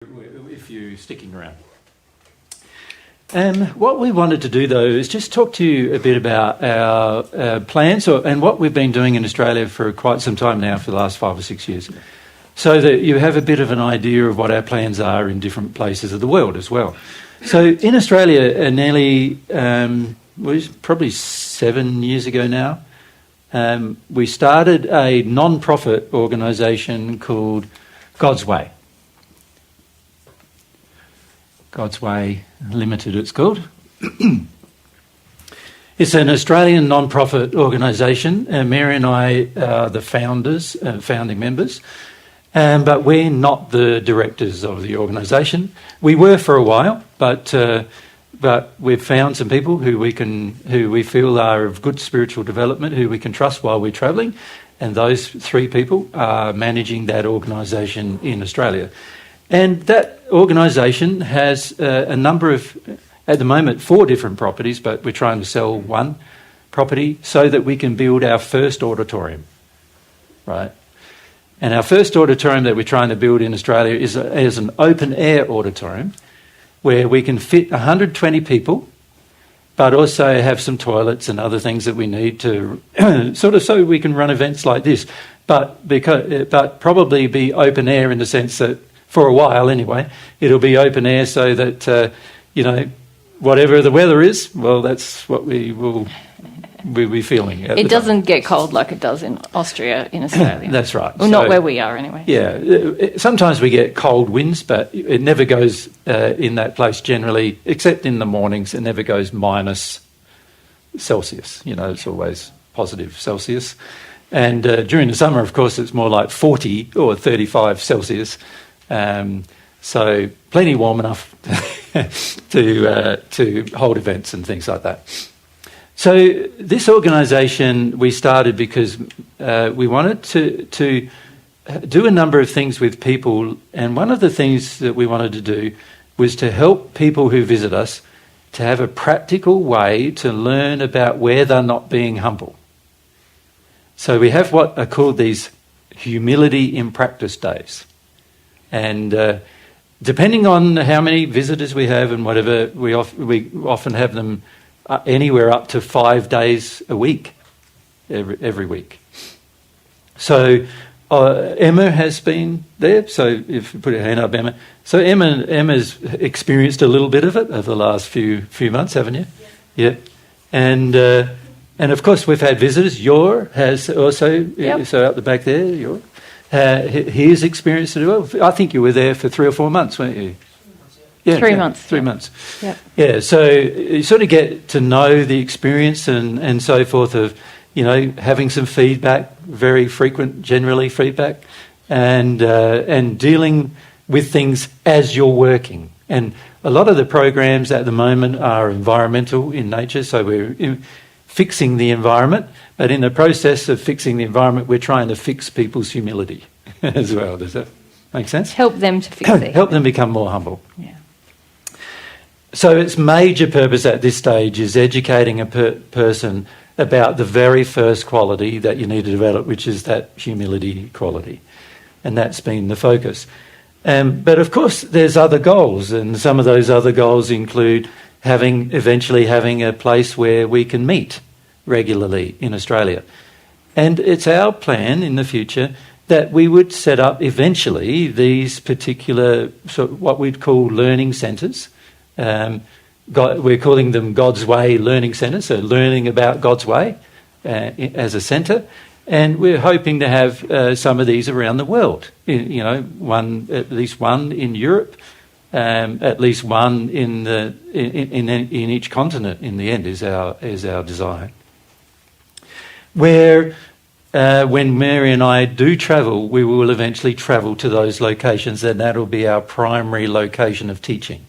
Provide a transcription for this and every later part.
if you're sticking around. What we wanted to do, though, is just talk to you a bit about our plans and what we've been doing in Australia for quite some time now, for the last 5 or 6 years, so that you have a bit of an idea of what our plans are in different places of the world as well. So in Australia, probably 7 years ago now, we started a non-profit organisation called God's Way. God's Way Limited, it's called. It's an Australian non-profit organisation. Mary and I are the founders, founding members, but we're not the directors of the organisation. We were for a while, but we've found some people who we feel are of good spiritual development, who we can trust while we're travelling, and those 3 people are managing that organisation in Australia. And that organisation has a number of, at the moment, 4 different properties, but we're trying to sell 1 property so that we can build our first auditorium, right? And our first auditorium that we're trying to build in Australia is an open-air auditorium where we can fit 120 people, but also have some toilets and other things that we need to sort of so we can run events like this, but probably be open-air in the sense that, for a while anyway, it'll be open air so that, whatever the weather is, well, that's what we'll be feeling. It doesn't get cold like it does in Austria, in Australia. That's right. Well, not where we are anyway. Yeah, sometimes we get cold winds, but it never goes in that place generally, except in the mornings, it never goes minus Celsius. It's always positive Celsius. And during the summer, of course, it's more like 40 or 35 Celsius. So plenty warm enough to hold events and things like that. So this organisation we started because we wanted to do a number of things with people, and one of the things that we wanted to do was to help people who visit us to have a practical way to learn about where they're not being humble. So we have what are called these humility in practice days. And depending on how many visitors we have and whatever, we often have them anywhere up to 5 days a week, every week. So Emma has been there. So if you put your hand up, Emma. So Emma's experienced a little bit of it over the last few months, haven't you? Yeah. And of course we've had visitors. Yor has also, so out the back there, Yor. His experience as well. I think you were there for 3 or 4 months, weren't you? Yeah, 3 months. 3 months. Yep. Yeah, so you sort of get to know the experience and so forth of, having some feedback, very frequent, generally feedback, and dealing with things as you're working. And a lot of the programs at the moment are environmental in nature, so we're fixing the environment, but in the process of fixing the environment, we're trying to fix people's humility as well. Does that make sense? Help them to fix it. Help them become more humble. Yeah. So its major purpose at this stage is educating a person about the very first quality that you need to develop, which is that humility quality. And that's been the focus. But of course, there's other goals, and some of those other goals include eventually having a place where we can meet regularly in Australia. And it's our plan in the future that we would set up eventually these particular, what we'd call learning centres. We're calling them God's Way Learning Centres, so learning about God's Way as a centre. And we're hoping to have some of these around the world. At least one in Europe, at least one in each continent. In the end, is our design. Where when Mary and I do travel, we will eventually travel to those locations, and that'll be our primary location of teaching.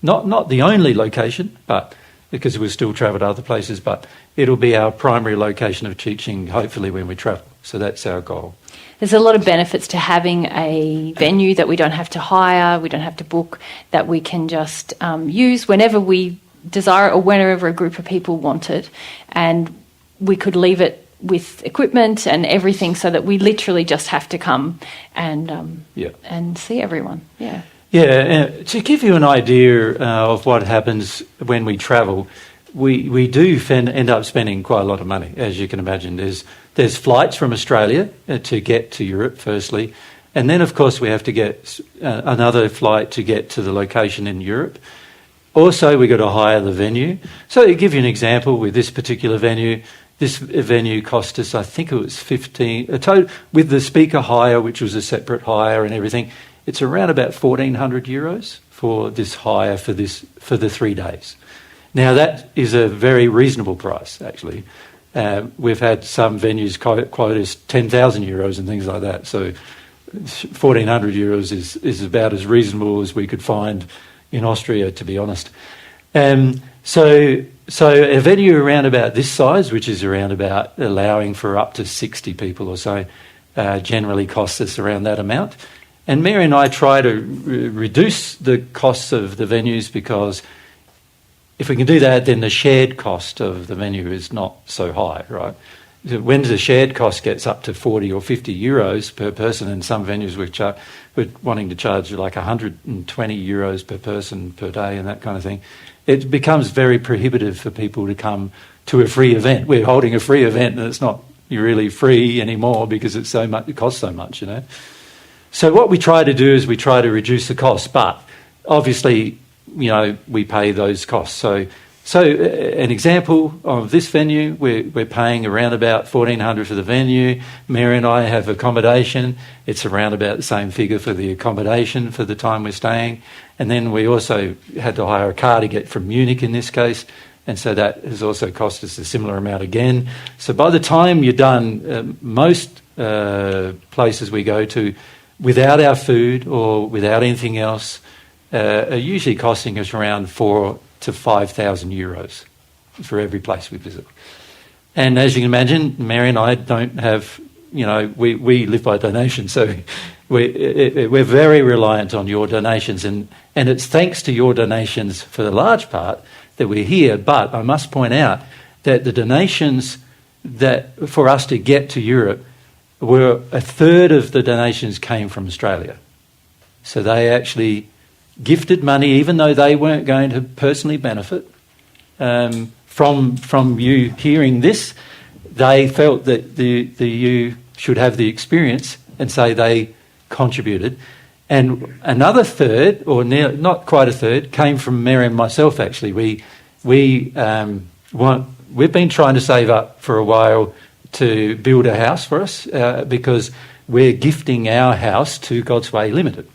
Not the only location, but because we'll still travel to other places, but it'll be our primary location of teaching, hopefully, when we travel. So that's our goal. There's a lot of benefits to having a venue that we don't have to hire, we don't have to book, that we can just use whenever we desire it or whenever a group of people want it. And we could leave it with equipment and everything so that we literally just have to come and see everyone. Yeah. Yeah, to give you an idea of what happens when we travel, we do end up spending quite a lot of money, as you can imagine. There's flights from Australia to get to Europe, firstly, and then, of course, we have to get another flight to get to the location in Europe. Also, we've got to hire the venue. So to give you an example, with this particular venue, this venue cost us, I think it was 15, a total, with the speaker hire, which was a separate hire and everything, it's around about €1,400 for this hire for the 3 days. Now, that is a very reasonable price, actually. We've had some venues quote us €10,000 and things like that. So €1,400 is about as reasonable as we could find in Austria, to be honest. So a venue around about this size, which is around about allowing for up to 60 people or so, generally costs us around that amount. And Mary and I try to reduce the costs of the venues, because if we can do that, then the shared cost of the venue is not so high, right? When the shared cost gets up to 40 or 50 euros per person, and some venues we're wanting to charge like 120 euros per person per day and that kind of thing, it becomes very prohibitive for people to come to a free event. We're holding a free event and it's not really free anymore because it's so much, it costs so much, you know. So what we try to do is we try to reduce the costs, but obviously, you know, we pay those costs. So an example of this venue, we're paying around about $1,400 for the venue. Mary and I have accommodation. It's around about the same figure for the accommodation for the time we're staying. And then we also had to hire a car to get from Munich in this case. And so that has also cost us a similar amount again. So by the time you're done, most places we go to, without our food or without anything else, are usually costing us around 4,000 to 5,000 euros for every place we visit. And as you can imagine, Mary and I don't have, you know, we live by donations, so we're very reliant on your donations, and it's thanks to your donations for the large part that we're here. But I must point out that the donations that for us to get to Europe, were a third of the donations came from Australia. So they actually gifted money, even though they weren't going to personally benefit from you hearing this. They felt that you should have the experience, and so they contributed. And another third, or not quite a third, came from Mary and myself. Actually, we've been trying to save up for a while to build a house for us, because we're gifting our house to God's Way Limited.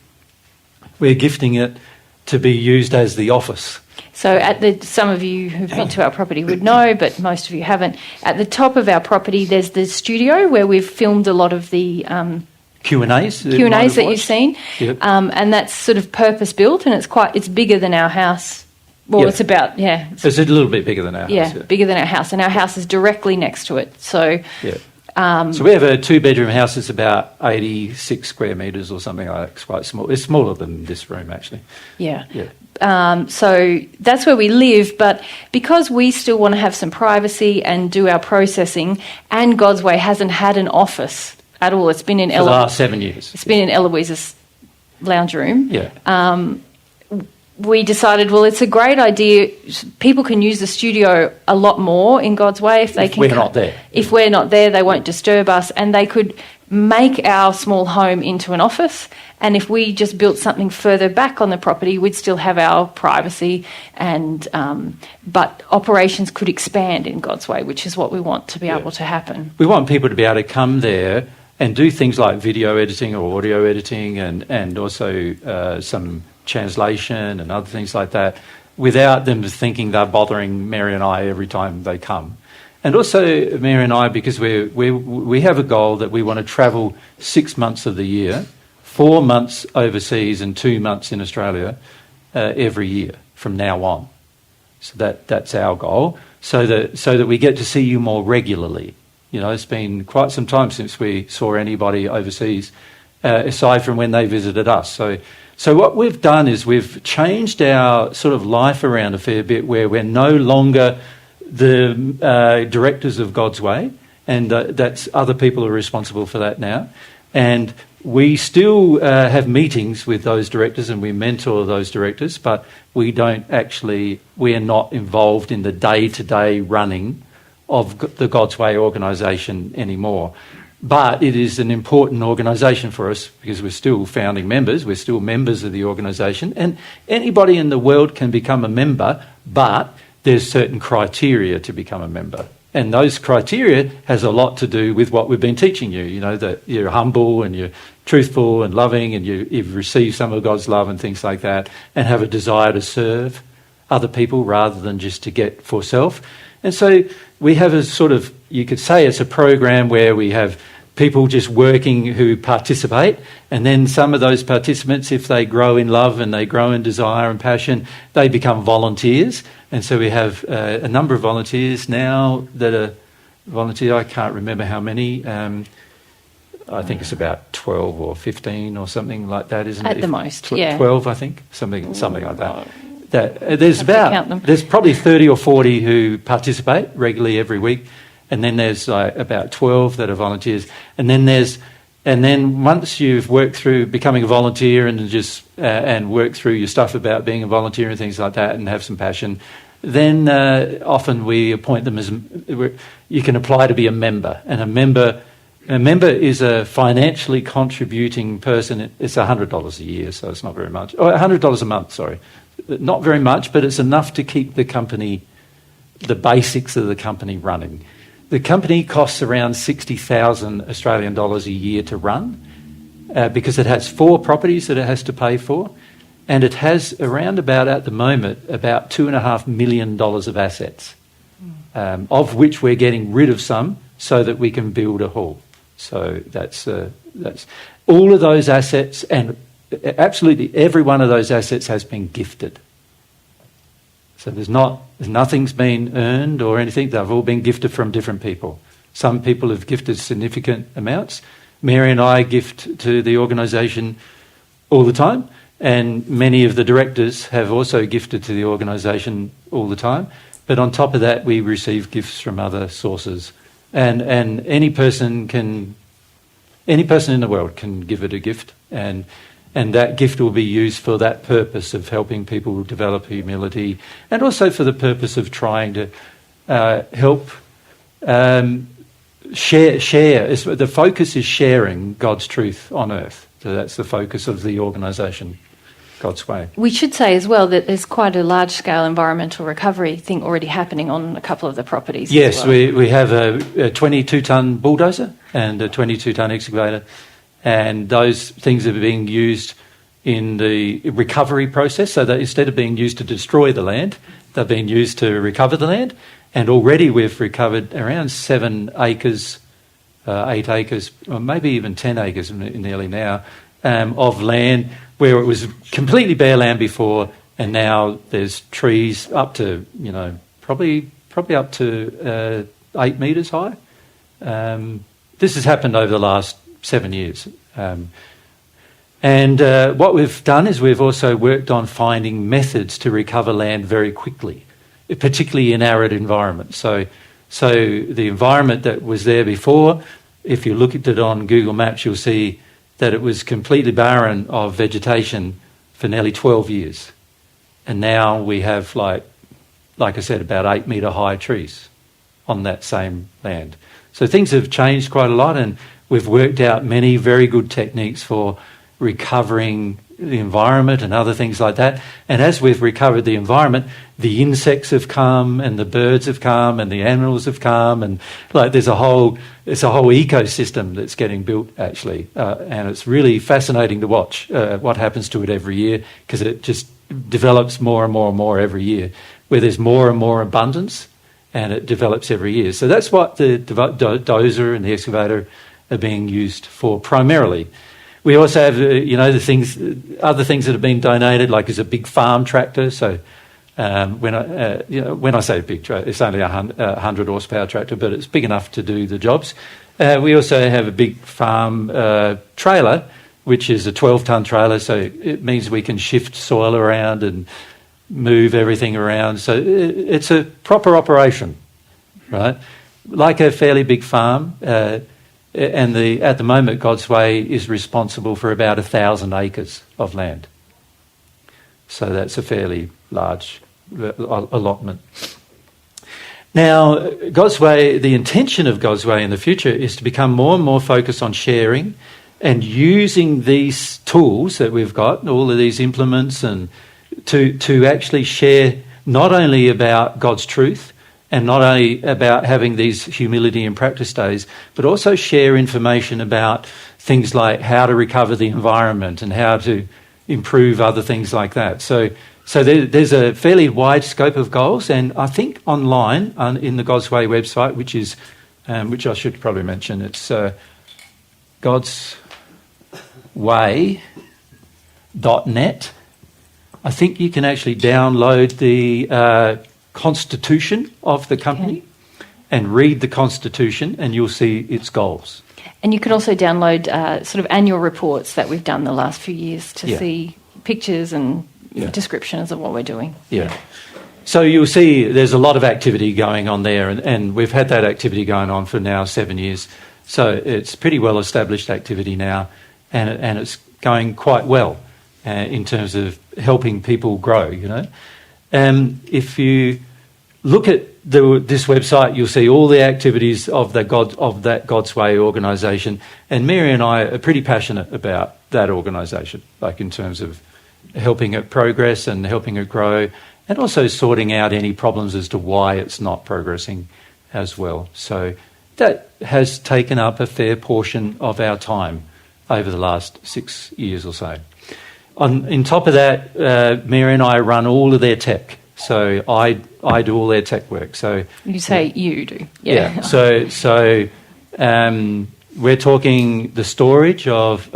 We're gifting it to be used as the office. So some of you who've been to our property would know, but most of you haven't. At the top of our property, there's the studio where we've filmed a lot of the Q&As that you've seen. Yep. And that's sort of purpose-built, and it's bigger than our house. Well, yeah. It's about, yeah. It's a little bit bigger than our house. Yeah, bigger than our house. And our house is directly next to it. So, so we have a 2-bedroom house. It's about 86 square metres or something like that. It's quite small. It's smaller than this room, actually. Yeah. So that's where we live. But because we still want to have some privacy and do our processing, and God's Way hasn't had an office at all. It's been in for the last 7 years. It's been in Eloise's lounge room. Yeah. We decided, well, it's a great idea. People can use the studio a lot more in God's Way if they can. If we're not there. If we're not there, they won't disturb us, and they could make our small home into an office. And if we just built something further back on the property, we'd still have our privacy, and but operations could expand in God's Way, which is what we want to be able to happen. We want people to be able to come there and do things like video editing or audio editing, and also some translation and other things like that, without them thinking they're bothering Mary and I every time they come. And also Mary and I, because we have a goal that we want to travel 6 months of the year, 4 months overseas and 2 months in Australia every year from now on. So that's our goal, so that we get to see you more regularly. You know, it's been quite some time since we saw anybody overseas, aside from when they visited us. So what we've done is we've changed our sort of life around a fair bit, where we're no longer the directors of God's Way, and that's other people are responsible for that now. And we still have meetings with those directors and we mentor those directors, but we're not involved in the day-to-day running of the God's Way organisation anymore. But it is an important organisation for us because we're still founding members, we're still members of the organisation, and anybody in the world can become a member, but there's certain criteria to become a member. And those criteria has a lot to do with what we've been teaching you, you know, that you're humble and you're truthful and loving and you've received some of God's love and things like that, and have a desire to serve other people rather than just to get for self. And so we have a sort of, you could say it's a program where we have people just working who participate, and then some of those participants, if they grow in love and they grow in desire and passion, they become volunteers. And so we have a number of volunteers now that are volunteer. I can't remember how many. I think it's about 12 or 15 or something like that, isn't it? At the most, yeah. 12, I think, something like that. There's probably 30 or 40 who participate regularly every week, and then there's about 12 that are volunteers, and then once you've worked through becoming a volunteer and work through your stuff about being a volunteer and things like that, and have some passion, then often we appoint them as you can apply to be a member, and a member is a financially contributing person. It's $100 a year, so it's not very much. Oh, $100 a month, sorry. Not very much, but it's enough to keep the company, the basics of the company running. The company costs around 60,000 Australian dollars a year to run because it has 4 properties that it has to pay for, and it has around about, at the moment, about $2.5 million of assets, of which we're getting rid of some so that we can build a hall. So that's all of those assets, and absolutely every one of those assets has been gifted. So nothing's been earned or anything. They've all been gifted from different people. Some people have gifted significant amounts. Mary and I gift to the organisation all the time, and many of the directors have also gifted to the organisation all the time. But on top of that, we receive gifts from other sources. And any person in the world can give it a gift, and that gift will be used for that purpose of helping people develop humility, and also for the purpose of trying to help share. The focus is sharing God's truth on earth. So that's the focus of the organisation, God's Way. We should say as well that there's quite a large-scale environmental recovery thing already happening on a couple of the properties. Yes, as well. we have a 22-tonne bulldozer and a 22-tonne excavator, and those things are being used in the recovery process. So that instead of being used to destroy the land, they're being used to recover the land. And already we've recovered around 7 acres, 8 acres, or maybe even 10 acres nearly now, of land where it was completely bare land before, and now there's trees up to, probably up to 8 metres high. This has happened over the last 7 years. And what we've done is we've also worked on finding methods to recover land very quickly, particularly in arid environments. So the environment that was there before, if you look at it on Google Maps, you'll see that it was completely barren of vegetation for nearly 12 years. And now we have, like I said, about 8 metre high trees on that same land. So things have changed quite a lot, and we've worked out many very good techniques for recovering the environment and other things like that. And as we've recovered the environment, the insects have come, and the birds have come, and the animals have come, and it's a whole ecosystem that's getting built actually, and it's really fascinating to watch what happens to it every year, because it just develops more and more and more every year, where there's more and more abundance, and it develops every year. So that's what the dozer and the excavator are being used for primarily. We also have, other things that have been donated, like there's a big farm tractor. So when I say big tractor, it's only a 100 horsepower tractor, but it's big enough to do the jobs. We also have a big farm trailer, which is a 12-tonne trailer. So it means we can shift soil around and move everything around. So it's a proper operation, right? Like a fairly big farm. And at the moment, God's Way is responsible for about 1,000 acres of land. So that's a fairly large allotment. Now, God's Way, the intention of God's Way in the future is to become more and more focused on sharing and using these tools that we've got, all of these implements, and to actually share not only about God's truth and not only about having these humility and practice days, but also share information about things like how to recover the environment and how to improve other things like that. So there's a fairly wide scope of goals, and I think online in the God's Way website, which I should probably mention, it's godsway.net. I think you can actually download the constitution of the company and read the constitution, and you'll see its goals. And you can also download sort of annual reports that we've done the last few years to see pictures and descriptions of what we're doing. Yeah. So you'll see there's a lot of activity going on there, and we've had that activity going on for now 7 years. So it's pretty well established activity now, and it's going quite well in terms of helping people grow, you know. If you look at this website, you'll see all the activities of that God's Way organisation, and Mary and I are pretty passionate about that organisation, like in terms of helping it progress and helping it grow, and also sorting out any problems as to why it's not progressing as well. So that has taken up a fair portion of our time over the last 6 years or so. On top of that, Mary and I run all of their tech. So I do all their tech work. So you say you do, yeah. So we're talking the storage of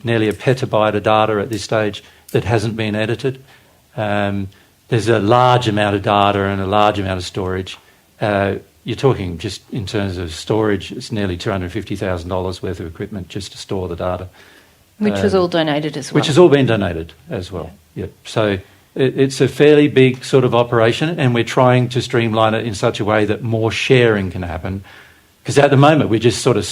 nearly a petabyte of data at this stage that hasn't been edited. There's a large amount of data and a large amount of storage. You're talking just in terms of storage, it's nearly $250,000 worth of equipment just to store the data. Which was all donated as well. Which has all been donated as well. Yeah. So it's a fairly big sort of operation, and we're trying to streamline it in such a way that more sharing can happen. Because at the moment we're just sort of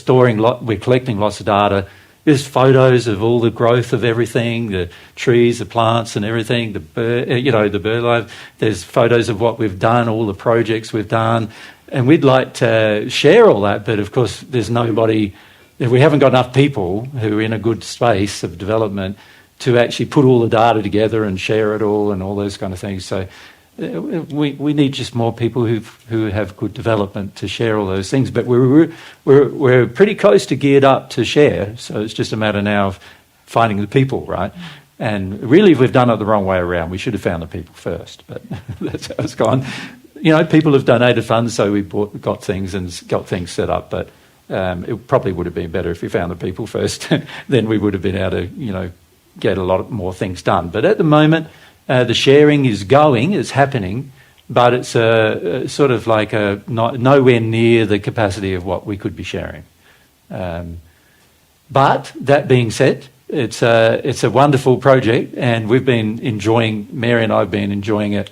we're collecting lots of data. There's photos of all the growth of everything, the trees, the plants and everything, the bird life. There's photos of what we've done, all the projects we've done. And we'd like to share all that, but of course there's nobody... If we haven't got enough people who are in a good space of development to actually put all the data together and share it all and all those kind of things. So we need just more people who have good development to share all those things. But we're pretty close to geared up to share. So it's just a matter now of finding the people, right? And really, if we've done it the wrong way around, we should have found the people first. But that's how it's gone. You know, people have donated funds, so we got things set up. But it probably would have been better if we found the people first. Then we would have been able to, you know, get a lot more things done. But at the moment, the sharing is going, it's happening, but it's sort of like nowhere near the capacity of what we could be sharing. But that being said, it's a wonderful project, and Mary and I have been enjoying it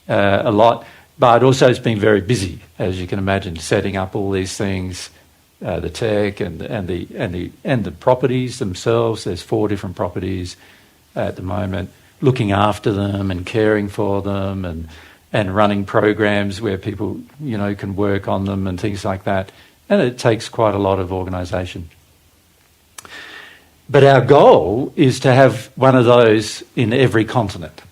a lot. But also, it's been very busy, as you can imagine, setting up all these things. The tech and the properties themselves. There's 4 different properties at the moment. Looking after them and caring for them and running programs where people, you know, can work on them and things like that. And it takes quite a lot of organisation. But our goal is to have one of those in every continent.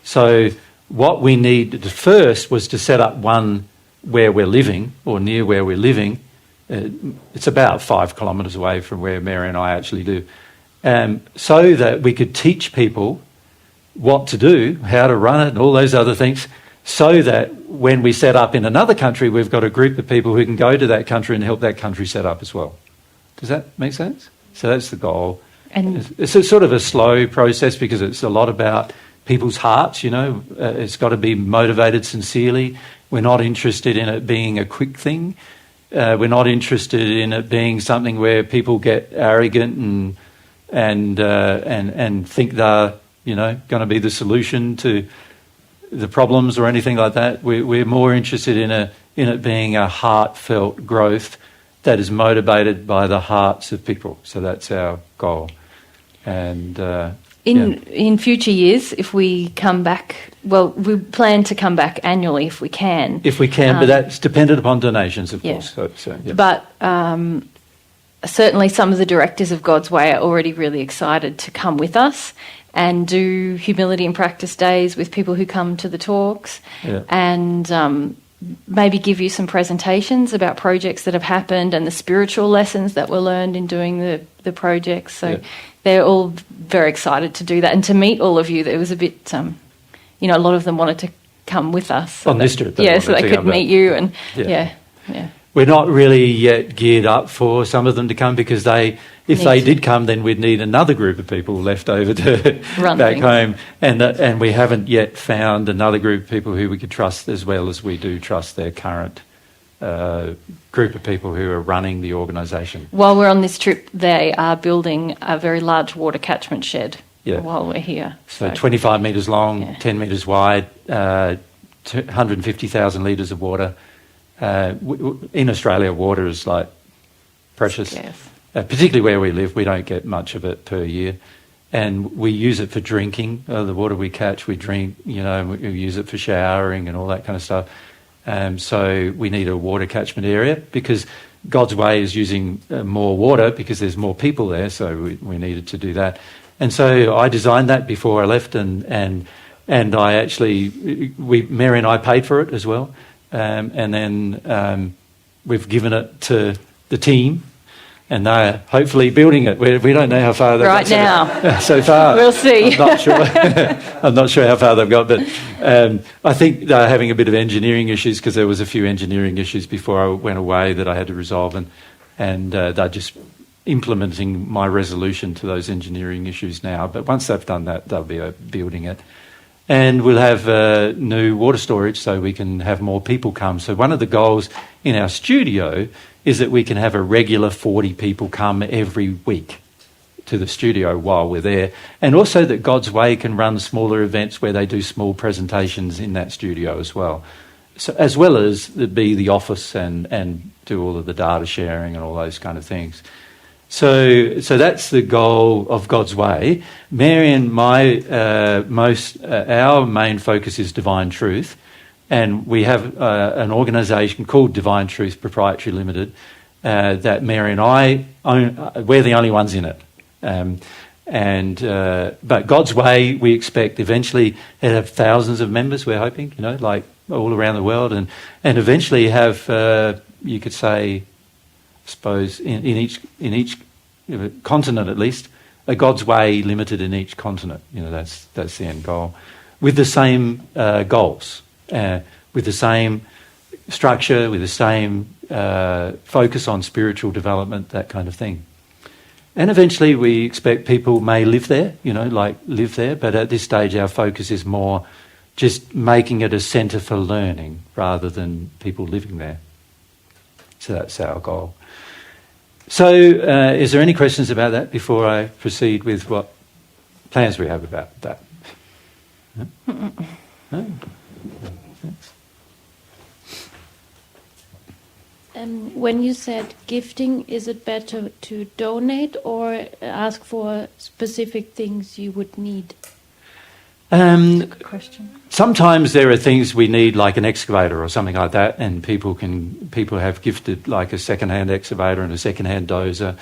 So what we needed first was to set up one where we're living or near where we're living. It's about 5 kilometres away from where Mary and I actually do, so that we could teach people what to do, how to run it and all those other things, so that when we set up in another country, we've got a group of people who can go to that country and help that country set up as well. Does that make sense? So that's the goal. And it's a sort of a slow process because it's a lot about people's hearts, you know. It's got to be motivated sincerely. We're not interested in it being a quick thing. We're not interested in it being something where people get arrogant and think they're, you know, going to be the solution to the problems or anything like that. We're more interested in it being a heartfelt growth that is motivated by the hearts of people. So that's our goal. And in future years, if we come back, well, we plan to come back annually if we can. If we can, but that's dependent upon donations, of course. So, yeah. But certainly some of the directors of God's Way are already really excited to come with us and do humility and practice days with people who come to the talks, and maybe give you some presentations about projects that have happened and the spiritual lessons that were learned in doing the projects. So they're all very excited to do that and to meet all of you. It was a bit, a lot of them wanted to come with us. So on this trip. So they could meet you and We're not really yet geared up for some of them to come, because if they did come, then we'd need another group of people left over to run back things. home, and we haven't yet found another group of people who we could trust as well as we do trust their current group of people who are running the organisation. While we're on this trip, they are building a very large water catchment shed while we're here. So 25 metres long, 10 metres wide, 150,000 litres of water. In Australia, water is like precious. Yes. Particularly where we live, we don't get much of it per year. And we use it for drinking. The water we catch, we drink, we use it for showering and all that kind of stuff. So we need a water catchment area, because God's Way is using more water because there's more people there, so we needed to do that. And so I designed that before I left, and I actually, Mary and I paid for it as well. And then we've given it to the team, and they're hopefully building it. We don't know how far they've got now. So far. We'll see. I'm not sure. I'm not sure how far they've got, but I think they're having a bit of engineering issues, because there was a few engineering issues before I went away that I had to resolve, and they're just implementing my resolution to those engineering issues now. But once they've done that, they'll be building it. And we'll have new water storage so we can have more people come. So one of the goals in our studio is that we can have a regular 40 people come every week to the studio while we're there. And also that God's Way can run smaller events where they do small presentations in that studio as well. So, as well as be the office and do all of the data sharing and all those kind of things. So that's the goal of God's Way. Mary and our main focus is divine truth, and we have an organisation called Divine Truth Proprietary Limited that Mary and I own. We're the only ones in it, but God's Way, we expect eventually to have thousands of members. We're hoping, like all around the world, and eventually have you could say, I suppose in each continent at least, a God's Way limited in each continent. That's the end goal, with the same goals, with the same structure, with the same focus on spiritual development, that kind of thing. And eventually, we expect people may live there, live there. But at this stage, our focus is more just making it a centre for learning rather than people living there. So that's our goal. So is there any questions about that before I proceed with what plans we have about that? No? When you said gifting, is it better to donate or ask for specific things you would need? Good question. Sometimes there are things we need, like an excavator or something like that, and people have gifted like a second-hand excavator and a second-hand dozer.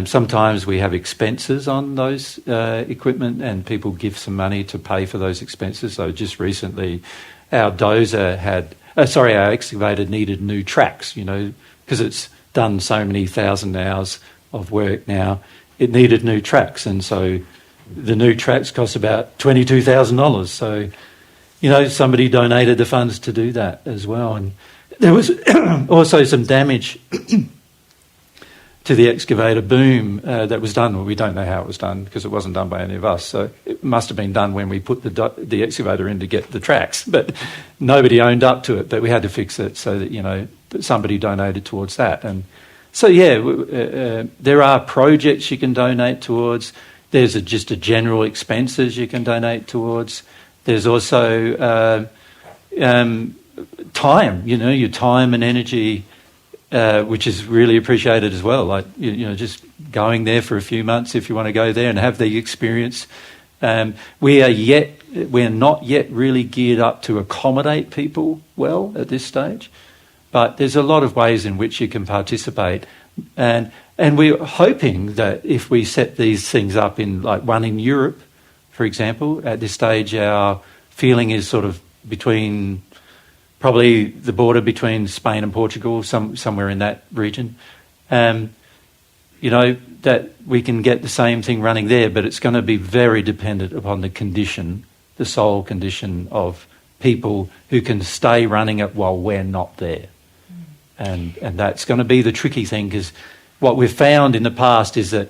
Sometimes we have expenses on those equipment, and people give some money to pay for those expenses. So just recently, our excavator needed new tracks, because it's done so many thousand hours of work now. It needed new tracks, and so the new tracks cost about $22,000. So, somebody donated the funds to do that as well. And there was also some damage to the excavator boom that was done. Well, we don't know how it was done because it wasn't done by any of us. So it must have been done when we put the excavator in to get the tracks. But nobody owned up to it. But we had to fix it so that, that somebody donated towards that. And so, there are projects you can donate towards. There's just a general expenses you can donate towards. There's also time, your time and energy which is really appreciated as well. Like, just going there for a few months if you want to go there and have the experience. We're not yet really geared up to accommodate people well at this stage, but there's a lot of ways in which you can participate. And we're hoping that if we set these things up in, like one in Europe, for example, at this stage our feeling is sort of between probably the border between Spain and Portugal, somewhere in that region, that we can get the same thing running there, but it's going to be very dependent upon the sole condition of people who can stay running it while we're not there. And that's going to be the tricky thing, because what we've found in the past is that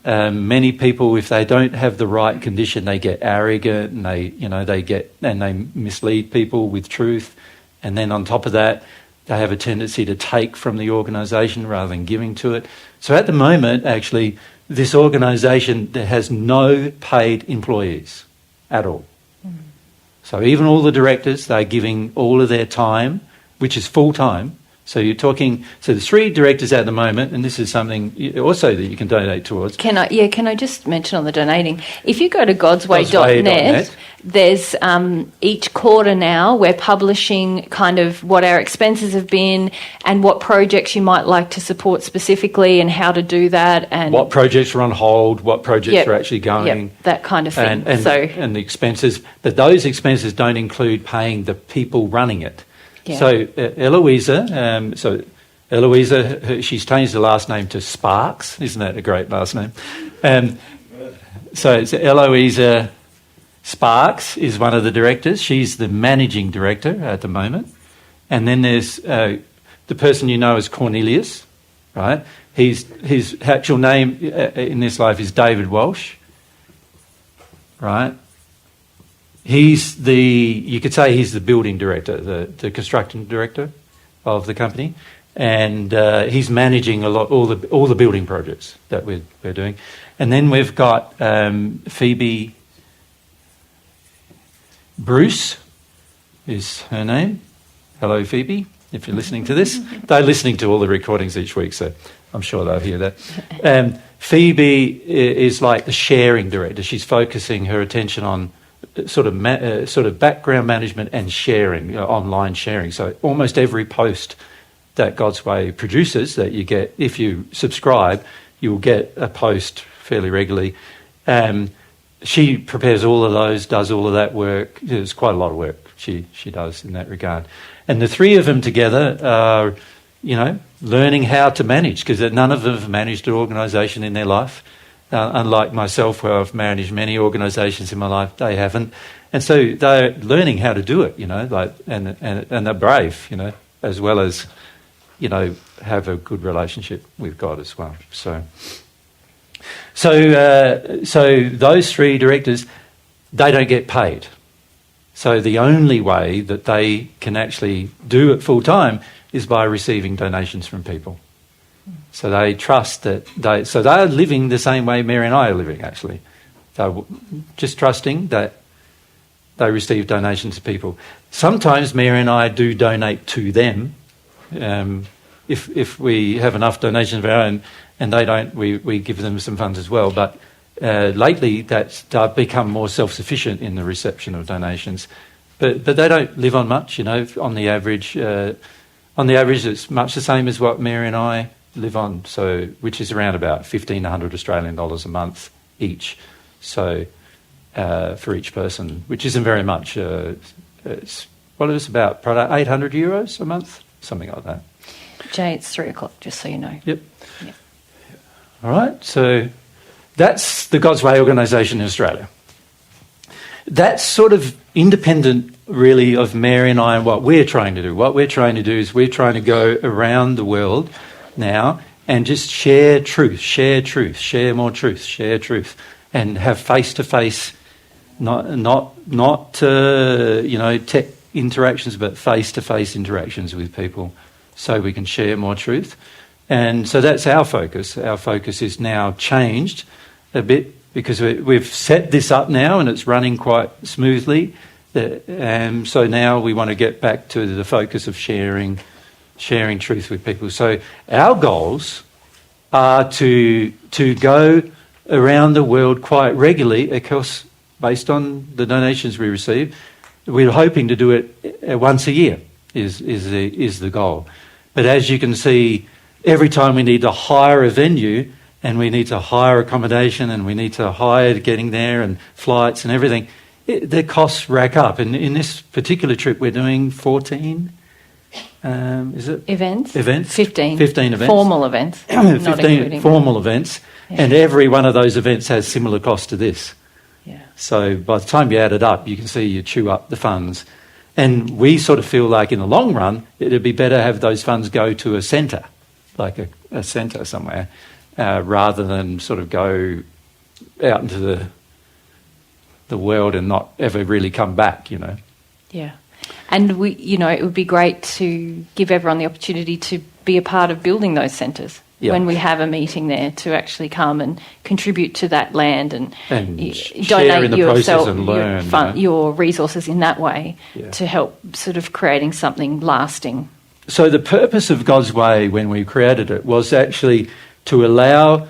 many people, if they don't have the right condition, they get arrogant and they mislead people with truth, and then on top of that, they have a tendency to take from the organisation rather than giving to it. So at the moment, actually, this organisation has no paid employees at all. So even all the directors, they're giving all of their time, which is full time. So there's 3 directors at the moment, and this is something also that you can donate towards. Can I just mention on the donating, if you go to godsway.net, there's each quarter now we're publishing kind of what our expenses have been and what projects you might like to support specifically and how to do that. And what projects are on hold, what projects are actually going. That kind of thing. And the expenses, but those expenses don't include paying the people running it. Yeah. So Eloisa, she's changed the last name to Sparks. Isn't that a great last name? So it's Eloisa Sparks is one of the directors. She's the managing director at the moment. And then there's the person you know as Cornelius, right? His actual name in this life is David Walsh, right? You could say he's the building director, the construction director of the company, and he's managing all the building projects that we're doing. And then we've got Phoebe Bruce is her name. Hello, Phoebe, if you're listening to this. They're listening to all the recordings each week, so I'm sure they'll hear that. Phoebe is like the sharing director. She's focusing her attention on sort of background management and sharing, online sharing. So almost every post that God's Way produces that you get, if you subscribe, you'll get a post fairly regularly. She prepares all of those, does all of that work. There's quite a lot of work she does in that regard. And the 3 of them together are, learning how to manage, because none of them have managed an organisation in their life. Unlike myself, where I've managed many organisations in my life, they haven't, and so they're learning how to do it. And they're brave, as well as, have a good relationship with God as well. So those 3 directors, they don't get paid. So the only way that they can actually do it full time is by receiving donations from people. So they trust that they're living the same way Mary and I are living, actually. They're just trusting that they receive donations to people. Sometimes Mary and I do donate to them. If we have enough donations of our own and they don't, we give them some funds as well. But lately they've become more self-sufficient in the reception of donations. But they don't live on much, on the average. On the average, it's much the same as what Mary and I live on, which is around about 1,500 Australian dollars a month each. So for each person, which isn't very much. It's about 800 euros a month, something like that. Jay, it's 3 o'clock, just so you know. Yep. All right, so that's the God's Way organisation in Australia. That's sort of independent, really, of Mary and I and what we're trying to do. What we're trying to do is we're trying to go around the world now and just share truth, share more truth, share truth, and have face-to-face, not tech interactions, but face-to-face interactions with people so we can share more truth. And so that's our focus. Our focus is now changed a bit because we've set this up now and it's running quite smoothly. So now we want to get back to the focus of sharing sharing truth with people. So our goals are to go around the world quite regularly, of course, based on the donations we receive. We're hoping to do it once a year is the goal. But as you can see, every time we need to hire a venue and we need to hire accommodation and we need to hire getting there and flights and everything, the costs rack up. And in this particular trip, we're doing 14, is it? Events? 15 events. Formal events. not 15 including formal events. Yeah. And every one of those events has similar cost to this. Yeah. So by the time you add it up, you can see you chew up the funds. And we sort of feel like in the long run, it'd be better to have those funds go to a centre, like a centre somewhere, rather than sort of go out into the world and not ever really come back, you know. Yeah. And it would be great to give everyone the opportunity to be a part of building those centres. Yeah. When we have a meeting there, to actually come and contribute to that land and share in the process and learn. Your resources in that way, Yeah. to help sort of creating something lasting. So the purpose of God's Way when we created it was actually to allow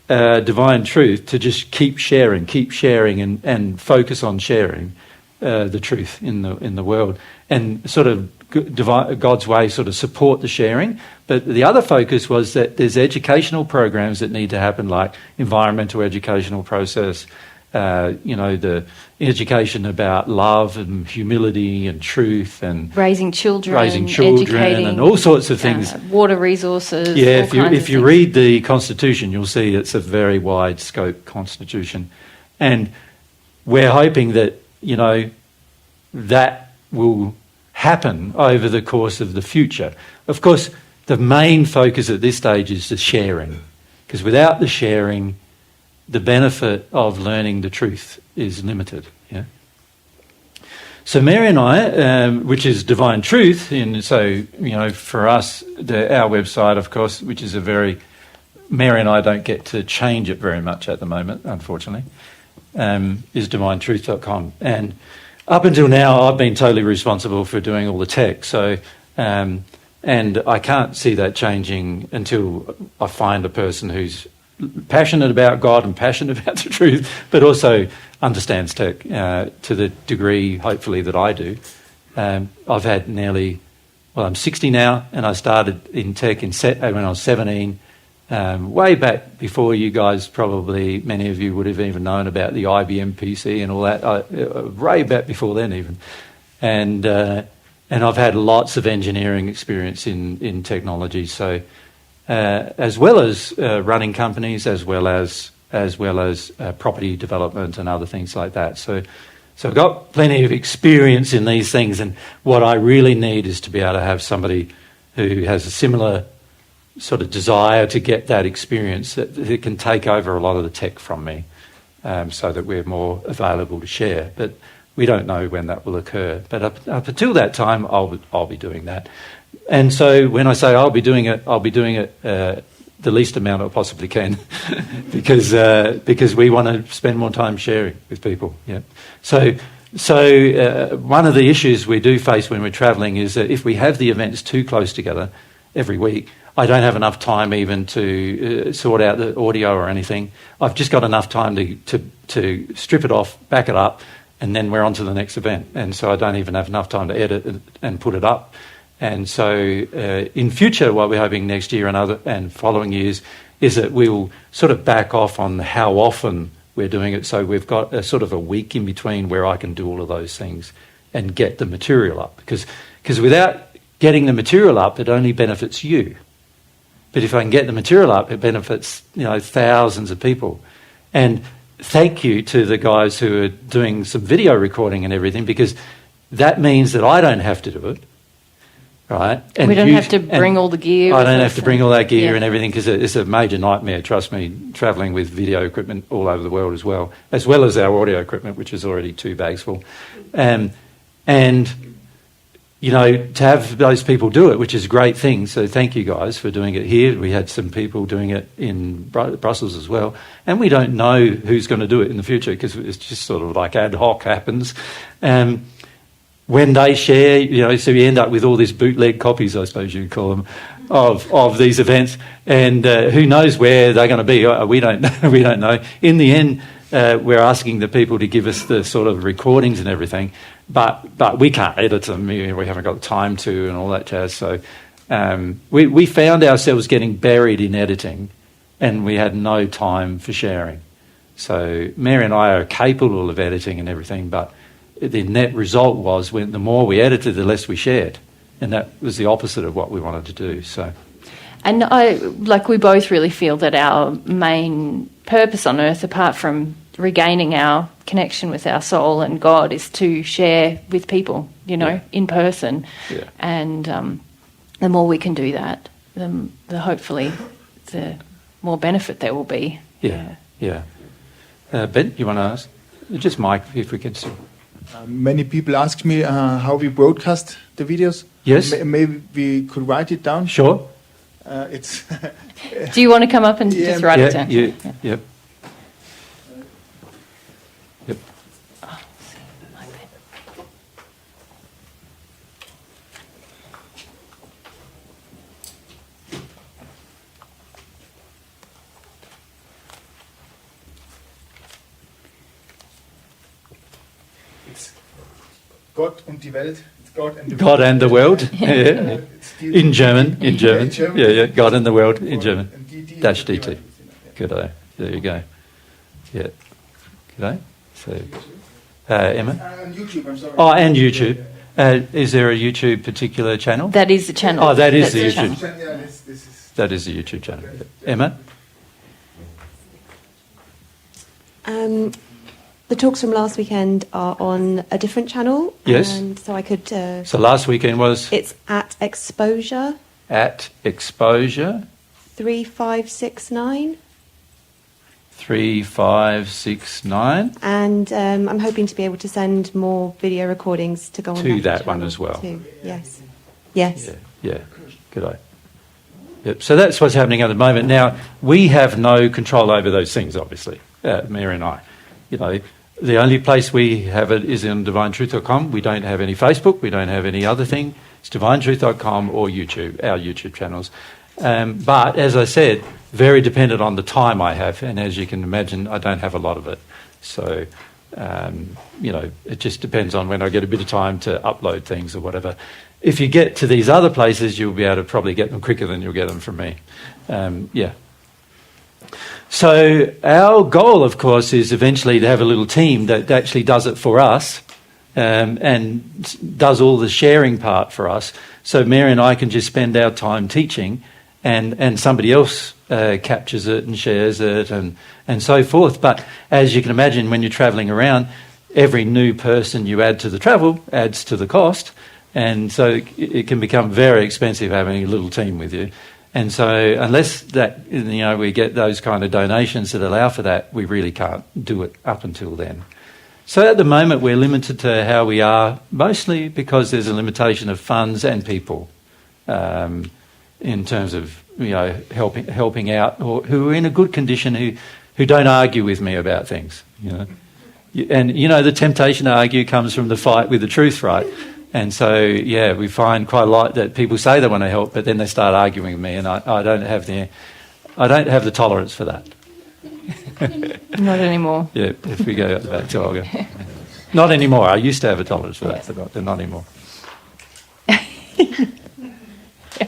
divine truth to just keep sharing and focus on sharing the truth in the world, and sort of God's Way sort of support the sharing. But the other focus was that there's educational programs that need to happen, like environmental educational process, the education about love and humility and truth and raising children, educating, and all sorts of things. Water resources. Yeah, if you read the Constitution, you'll see it's a very wide scope Constitution, and we're hoping that that will happen over the course of the future. Of course, the main focus at this stage is the sharing, because without the sharing, the benefit of learning the truth is limited. Yeah. So Mary and I, which is Divine Truth, and so for us, our website, of course, which is Mary and I don't get to change it very much at the moment, unfortunately, is divinetruth.com. And up until now, I've been totally responsible for doing all the tech. So, and I can't see that changing until I find a person who's passionate about God and passionate about the truth, but also understands tech to the degree, hopefully, that I do. I've had I'm 60 now, and I started in tech when I was 17, way back before you guys probably, many of you would have even known about the IBM PC and all that, way back before then even. And I've had lots of engineering experience in technology, so as well as running companies, as well as property development and other things like that. So I've got plenty of experience in these things, and what I really need is to be able to have somebody who has a similar sort of desire to get that experience that can take over a lot of the tech from me, so that we're more available to share. But we don't know when that will occur. But up until that time, I'll be doing that. And so when I say I'll be doing it the least amount I possibly can, because we want to spend more time sharing with people. Yeah. So one of the issues we do face when we're travelling is that if we have the events too close together every week, I don't have enough time even to sort out the audio or anything. I've just got enough time to strip it off, back it up, and then we're on to the next event. And so I don't even have enough time to edit and put it up. And so in future, what we're hoping next year and following years is that we'll sort of back off on how often we're doing it. So we've got a sort of a week in between where I can do all of those things and get the material up. Because without getting the material up, it only benefits you. But if I can get the material up, it benefits thousands of people. And thank you to the guys who are doing some video recording and everything, because that means that I don't have to do it, right? And we don't have to bring all the gear. I don't have to bring all that gear and everything, because it's a major nightmare, trust me, travelling with video equipment all over the world as well as our audio equipment, which is already 2 bags full. And to have those people do it, which is a great thing. So thank you guys for doing it here. We had some people doing it in Brussels as well. And we don't know who's going to do it in the future, because it's just sort of like ad hoc happens. when they share, so you end up with all these bootleg copies, I suppose you'd call them, of these events, and who knows where they're going to be? We don't know. In the end, we're asking the people to give us the sort of recordings and everything, but we can't edit them. We haven't got the time to, and all that jazz. So we found ourselves getting buried in editing, and we had no time for sharing. So Mary and I are capable of editing and everything, but the net result was when the more we edited, the less we shared, and that was the opposite of what we wanted to do. So, and we both really feel that our main purpose on earth, apart from regaining our connection with our soul and God, is to share with people, in person. Yeah. And the more we can do that, the hopefully the more benefit there will be. Yeah. Ben, you want to ask? Just Mike, if we can see. Many people ask me how we broadcast the videos. Yes. Maybe we could write it down. Sure. It's. Do you want to come up and just write it down? Yep. Yep. Oh, like that. Gott und die Welt. God and the God and the world. Yeah. It's In German. German. Yeah. God and the world in German. And DT. Dash DT. Good day. There you go. Yeah. Good day. So, Emma. On YouTube, I'm sorry. Oh, and YouTube. Is there a YouTube particular channel? That is the channel. Oh, that is That's the YouTube. channel. Yeah, this is. That is the YouTube channel. Emma. The talks from last weekend are on a different channel. Yes. And so I could... So last weekend was it's at Exposure at Exposure 3569. 3569. And I'm hoping to be able to send more video recordings to go on To that channel one as well. too. Yes. Yes. Yeah. Good day. Yep. So that's what's happening at the moment. Now, we have no control over those things, obviously, Mary and I. The only place we have it is on divinetruth.com. We don't have any Facebook. We don't have any other thing. It's divinetruth.com or YouTube, our YouTube channels. But, as I said, very dependent on the time I have. And as you can imagine, I don't have a lot of it. So, it just depends on when I get a bit of time to upload things or whatever. If you get to these other places, you'll be able to probably get them quicker than you'll get them from me. So our goal, of course, is eventually to have a little team that actually does it for us and does all the sharing part for us. So Mary and I can just spend our time teaching and somebody else captures it and shares it and so forth. But as you can imagine, when you're travelling around, every new person you add to the travel adds to the cost. And so it can become very expensive having a little team with you. And so unless that, we get those kind of donations that allow for that, we really can't do it up until then. So at the moment, we're limited to how we are, mostly because there's a limitation of funds and people in terms of, helping out, or who are in a good condition, who don't argue with me about things, And, the temptation to argue comes from the fight with the truth, right? And so, we find quite a lot that people say they want to help, but then they start arguing with me, and I don't have the tolerance for that. Not anymore. Yeah, if we go back to Olga. Not anymore. I used to have a tolerance for that, but not anymore.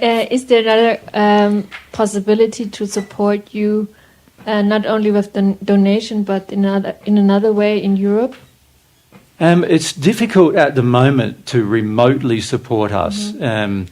Is there another possibility to support you, not only with the donation, but in another way in Europe? It's difficult at the moment to remotely support us. Mm-hmm.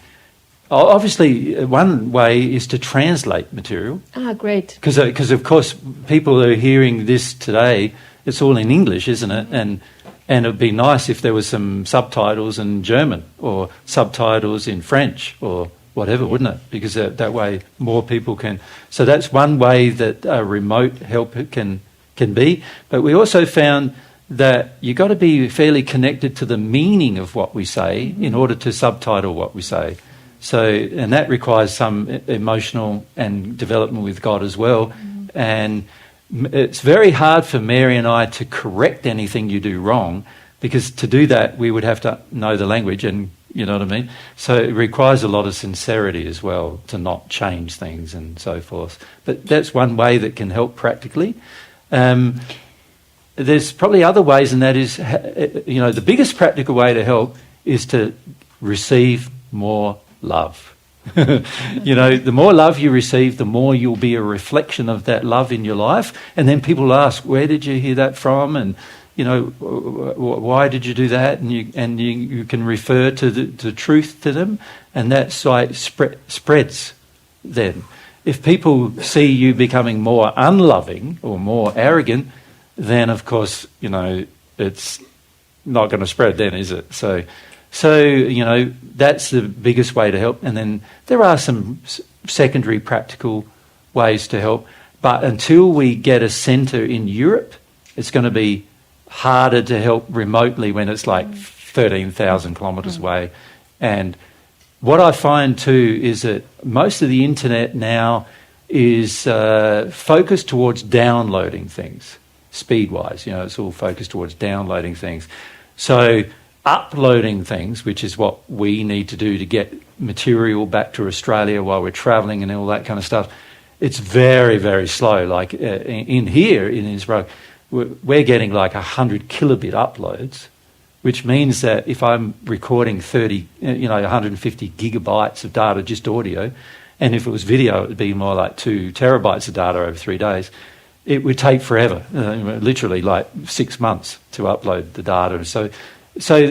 Obviously, one way is to translate material. Ah, great. Because of course, people are hearing this today. It's all in English, isn't it? And it'd be nice if there was some subtitles in German or subtitles in French or whatever, wouldn't it? Because that way more people can. So that's one way that remote help can be. But we also found that you've got to be fairly connected to the meaning of what we say in order to subtitle what we say. So, and that requires some emotional and development with God as well. And it's very hard for Mary and I to correct anything you do wrong, because to do that we would have to know the language, and you know what I mean. So it requires a lot of sincerity as well to not change things and so forth. But that's one way that can help practically. There's probably other ways, and that is, the biggest practical way to help is to receive more love. The more love you receive, the more you'll be a reflection of that love in your life. And then people ask, where did you hear that from? And, why did you do that? And you can refer to the truth to them, and that's like spreads then. If people see you becoming more unloving or more arrogant, then of course, it's not going to spread then, is it? So that's the biggest way to help. And then there are some secondary practical ways to help. But until we get a centre in Europe, it's going to be harder to help remotely when it's like 13,000 kilometres away. And what I find too is that most of the internet now is focused towards downloading things, speed-wise. It's all focused towards downloading things. So uploading things, which is what we need to do to get material back to Australia while we're travelling and all that kind of stuff, it's very, very slow. Like in here in Israel, we're getting like 100 kilobit uploads, which means that if I'm recording 150 gigabytes of data, just audio, and if it was video, it would be more like 2 terabytes of data over 3 days. It would take forever, literally like 6 months to upload the data. So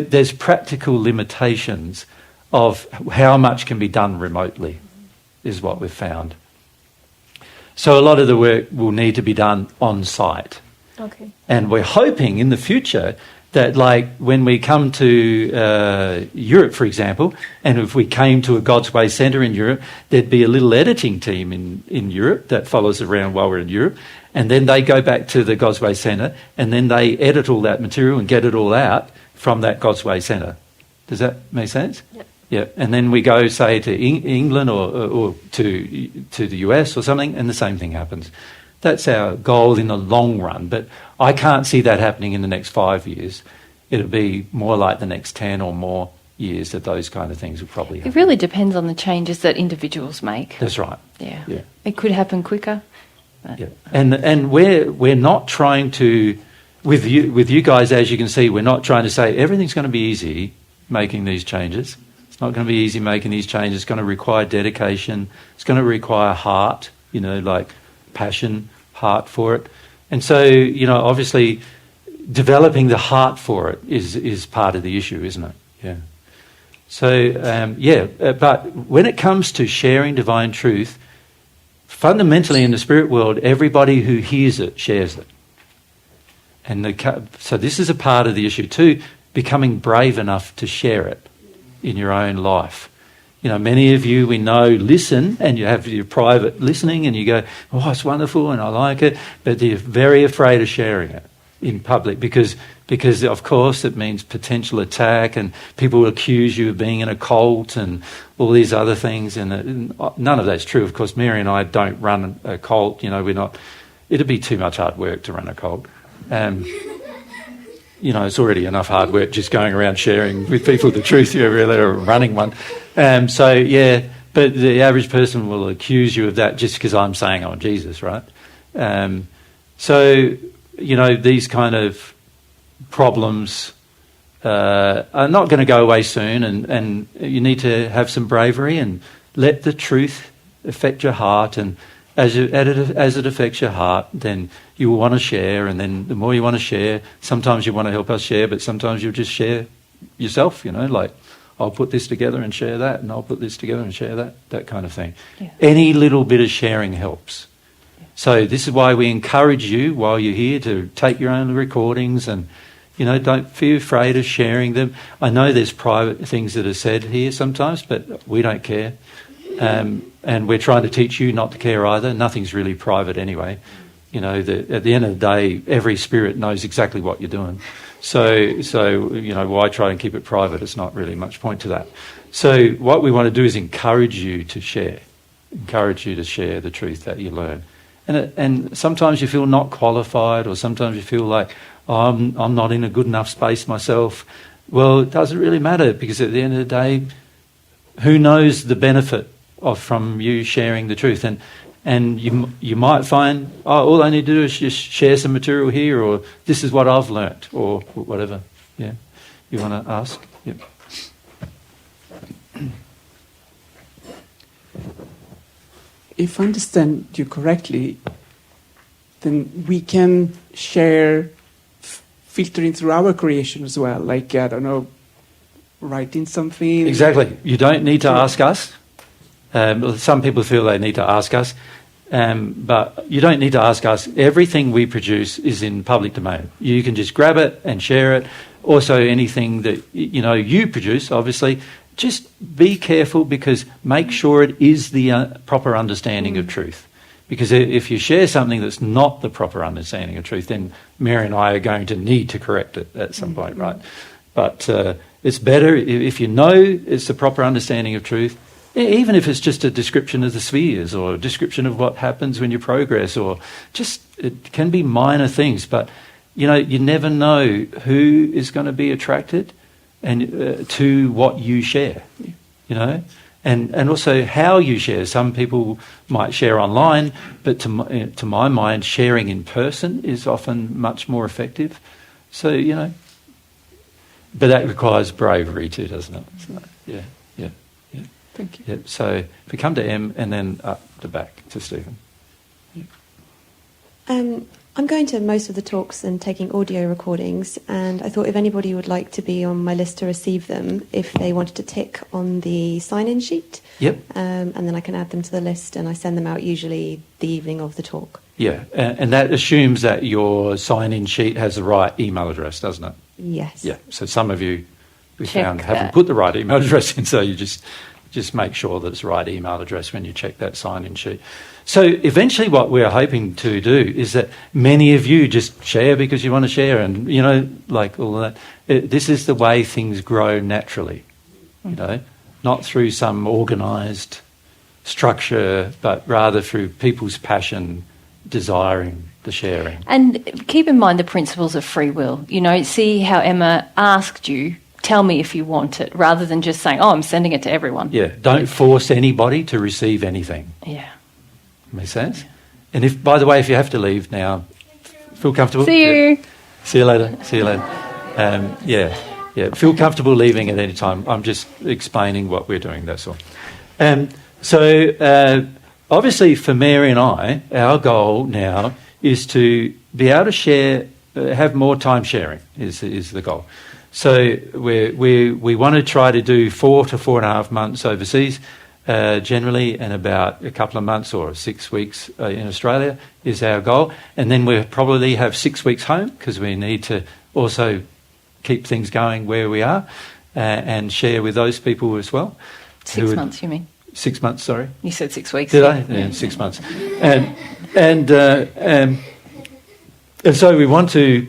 there's practical limitations of how much can be done remotely, is what we've found. So a lot of the work will need to be done on site. Okay. And we're hoping in the future that, like, when we come to Europe, for example, and if we came to a God's Way Centre in Europe, there'd be a little editing team in Europe that follows around while we're in Europe, and then they go back to the God's Way Centre, and then they edit all that material and get it all out from that God's Way Centre. Does that make sense? Yep. Yeah. And then we go, say, to England or to the US or something, and the same thing happens. That's our goal in the long run, but I can't see that happening in the next 5 years. It'll be more like the next 10 or more years that those kind of things will probably happen. It really depends on the changes that individuals make. That's right. Yeah. Yeah. It could happen quicker. Yeah. And we're not trying to, with you guys, as you can see, we're not trying to say everything's going to be easy making these changes. It's not going to be easy making these changes. It's going to require dedication. It's going to require heart, like passion, heart for it. And so, obviously developing the heart for it is part of the issue, isn't it? Yeah. So, but when it comes to sharing divine truth, fundamentally in the spirit world, everybody who hears it shares it. And so this is a part of the issue too, becoming brave enough to share it in your own life. Many of you we know listen, and you have your private listening, and you go, "Oh, it's wonderful, and I like it," but you're very afraid of sharing it in public because of course it means potential attack, and people will accuse you of being in a cult and all these other things. And none of that's true. Of course, Mary and I don't run a cult. We're not. It'd be too much hard work to run a cult. It's already enough hard work just going around sharing with people the truth. You're really running one. But the average person will accuse you of that just because I'm saying I'm Jesus, right? These kind of problems are not going to go away soon, and you need to have some bravery and let the truth affect your heart. And as it affects your heart, then you will want to share, and then the more you want to share, sometimes you want to help us share, but sometimes you'll just share yourself, like I'll put this together and share that, and I'll put this together and share that kind of thing. Yeah. Any little bit of sharing helps. Yeah. So this is why we encourage you while you're here to take your own recordings and, don't be afraid of sharing them. I know there's private things that are said here sometimes, but we don't care. And we're trying to teach you not to care either. Nothing's really private anyway. At the end of the day, every spirit knows exactly what you're doing. So why try and keep it private? It's not really much point to that. So what we want to do is encourage you to share the truth that you learn. And sometimes you feel not qualified, or sometimes you feel like, oh, I'm not in a good enough space myself. Well, it doesn't really matter, because at the end of the day, who knows the benefit from you sharing the truth? And you might find, oh, all I need to do is just share some material here, or this is what I've learnt, or whatever. Yeah, you want to ask? Yep. If I understand you correctly, then we can share filtering through our creation as well. Like, I don't know, writing something. Exactly. You don't need to ask us. Some people feel they need to ask us, but you don't need to ask us. Everything we produce is in public domain. You can just grab it and share it. Also, anything that you produce, obviously, just be careful, because make sure it is the proper understanding of truth. Because if you share something that's not the proper understanding of truth, then Mary and I are going to need to correct it at some point, right? But it's better if you know it's the proper understanding of truth, even if it's just a description of the spheres, or a description of what happens when you progress, or just, it can be minor things, but you never know who is going to be attracted and to what you share, and also how you share. Some people might share online, but to my mind, sharing in person is often much more effective. So, but that requires bravery too, doesn't it? So, yeah. Thank you. Yeah. So if we come to Em and then up the back to Stephen. I'm going to most of the talks and taking audio recordings, and I thought if anybody would like to be on my list to receive them, if they wanted to tick on the sign-in sheet. Yep. And then I can add them to the list, and I send them out usually the evening of the talk. Yeah, and that assumes that your sign-in sheet has the right email address, doesn't it? Yes. Yeah, so some of you we Check found that. haven't put the right email address in, so you just make sure that it's the right email address when you check that sign-in sheet. So eventually what we're hoping to do is that many of you just share because you want to share, and, like all of that. This is the way things grow naturally, not through some organised structure, but rather through people's passion, desiring the sharing. And keep in mind the principles of free will. See how Emma asked you, tell me if you want it, rather than just saying, oh, I'm sending it to everyone. Yeah, don't force anybody to receive anything. Yeah. Makes sense? And if, by the way, if you have to leave now, feel comfortable. See you. Yeah. See you later. Feel comfortable leaving at any time. I'm just explaining what we're doing, that's all. So obviously for Mary and I, our goal now is to be able to share, have more time sharing is the goal. So we want to try to do 4 to 4.5 months overseas, generally, and about a couple of months or 6 weeks in Australia is our goal. And then we'll probably have 6 weeks home, because we need to also keep things going where we are and share with those people as well. 6 months, you mean? 6 months, sorry. You said 6 weeks. Did I? Yeah, 6 months. And so we want to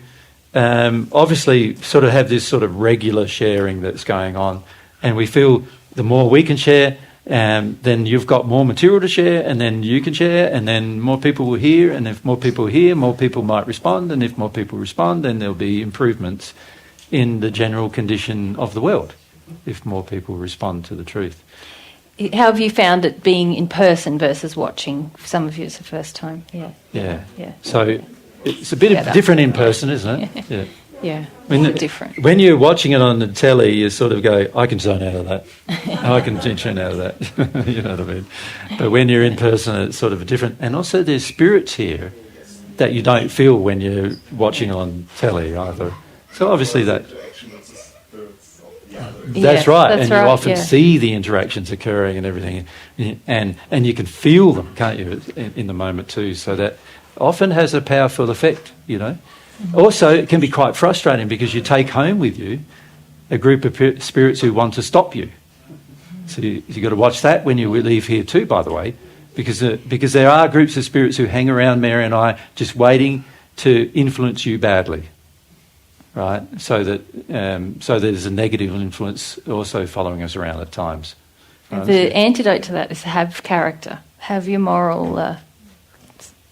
obviously sort of have this sort of regular sharing that's going on, and we feel the more we can share, then you've got more material to share, and then you can share, and then more people will hear, and if more people hear, more people might respond, and if more people respond, then there'll be improvements in the general condition of the world if more people respond to the truth. How have you found it being in person versus watching? For some of you, it's the first time. Yeah. So it's a bit different in person, isn't it? Yeah. Yeah. Different. When you're watching it on the telly, you sort of go, I can zone out of that. I can tune out of that. You know what I mean? But when you're in person, it's sort of different. And also there's spirits here that you don't feel when you're watching it on telly either. So obviously that's right. And you often see the interactions occurring and everything. And you can feel them, can't you, in the moment too. So that often has a powerful effect, Also, it can be quite frustrating because you take home with you a group of spirits who want to stop you. So you've got to watch that when you leave here too, by the way, because there are groups of spirits who hang around Mary and I just waiting to influence you badly, right? So there's a negative influence also following us around at times. The antidote to that is have character, have your moral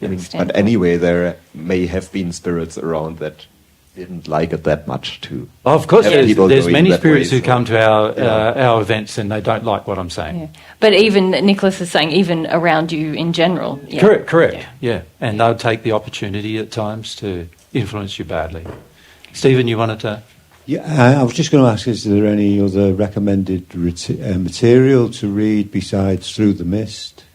understand. But anyway, there may have been spirits around that didn't like it that much too. Of course, Have people there's going many that spirits way, who so- come to our events and they don't like what I'm saying. Yeah. But even Nicholas is saying, even around you in general. Yeah. Correct. Yeah. And they'll take the opportunity at times to influence you badly. Stephen, you wanted to? Yeah, I was just going to ask, is there any other recommended material to read besides Through the Mist?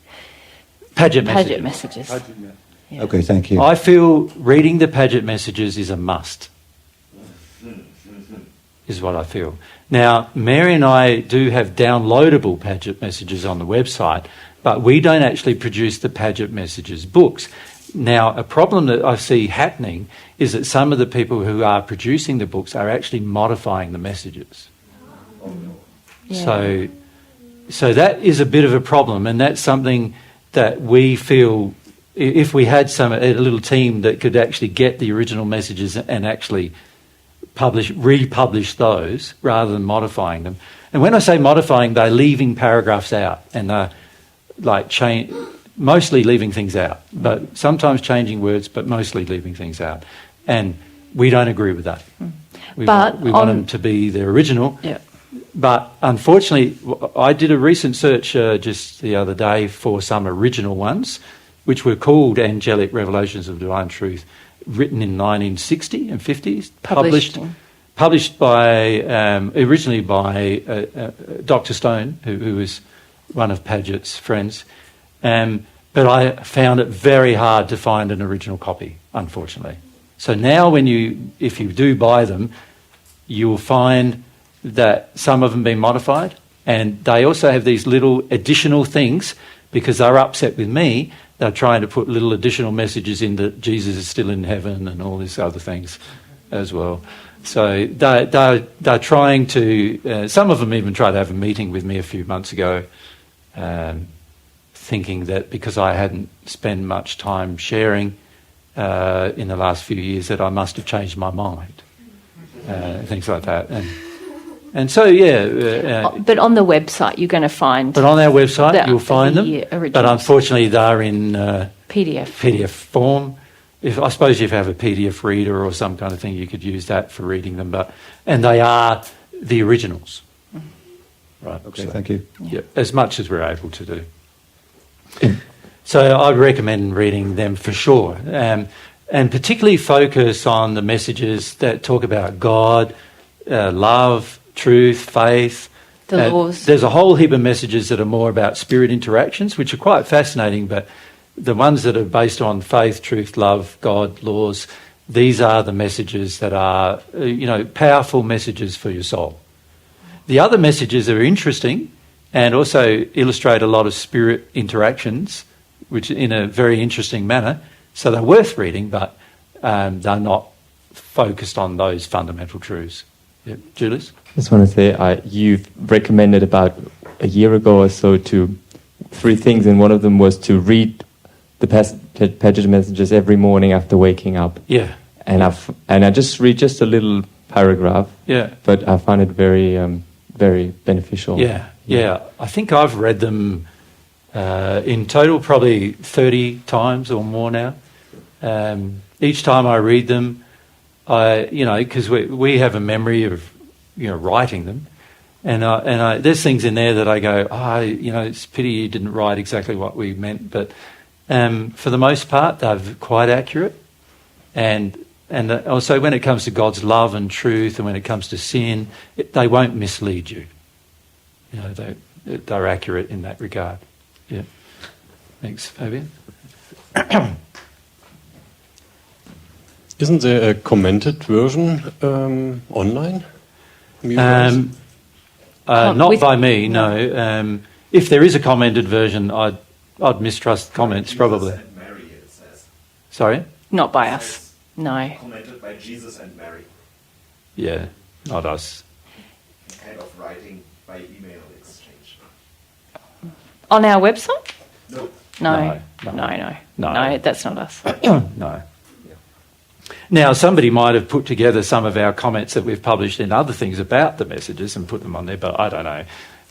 Paget Paget messages. messages. Yeah. Okay, thank you. I feel reading the Paget messages is a must, is what I feel. Now, Mary and I do have downloadable Paget messages on the website, but we don't actually produce the Paget messages books. Now, a problem that I see happening is that some of the people who are producing the books are actually modifying the messages. Yeah. So that is a bit of a problem, and that's something that we feel if we had a little team that could actually get the original messages and actually republish those rather than modifying them. And when I say modifying, they're leaving paragraphs out and they're mostly leaving things out, but sometimes changing words, but mostly leaving things out. And we don't agree with that. We want them to be their original. Yeah. But unfortunately, I did a recent search just the other day for some original ones, which were called Angelic Revelations of Divine Truth, written in 1960 and 50s, published by originally by Dr. Stone, who was one of Paget's friends. But I found it very hard to find an original copy, unfortunately. So now if you do buy them, you will find that some of them have been modified, and they also have these little additional things because they're upset with me. They're trying to put little additional messages in that Jesus is still in heaven and all these other things as well. So they're trying to, some of them even tried to have a meeting with me a few months ago, thinking that because I hadn't spent much time sharing in the last few years that I must have changed my mind, things like that. And so, but on the website, you're going to find. But on our website, you'll find them. Originals. But unfortunately, they're in PDF form. I suppose if you have a PDF reader or some kind of thing, you could use that for reading them. And they are the originals. Right. Okay, thank you. Yeah, as much as we're able to do. So I recommend reading them for sure, and particularly focus on the messages that talk about God, love, truth, faith. The laws. There's a whole heap of messages that are more about spirit interactions, which are quite fascinating, but the ones that are based on faith, truth, love, God, laws, these are the messages that are, powerful messages for your soul. The other messages are interesting and also illustrate a lot of spirit interactions, which in a very interesting manner. So they're worth reading, but they're not focused on those fundamental truths. Yeah. Julius? I just want to say you've recommended about a year ago or so 3 things, and one of them was to read the Paget messages every morning after waking up. Yeah. And I just read just a little paragraph. Yeah. But I find it very very beneficial. Yeah. I think I've read them in total probably 30 times or more now. Each time I read them, because we have a memory of, writing them, and there's things in there that I go, it's a pity you didn't write exactly what we meant, but for the most part, they're quite accurate, and also when it comes to God's love and truth, and when it comes to sin, they won't mislead you. They're accurate in that regard. Yeah. Thanks, Fabian. Isn't there a commented version online? Not by me, no. If there is a commented version, I'd mistrust comments, probably. Jesus and Mary, it says. Sorry? Not by us. No. Commented by Jesus and Mary. Yeah, not us. Kind of writing by email exchange. On our website? No. No, that's not us. No. Now, somebody might have put together some of our comments that we've published in other things about the messages and put them on there, but I don't know.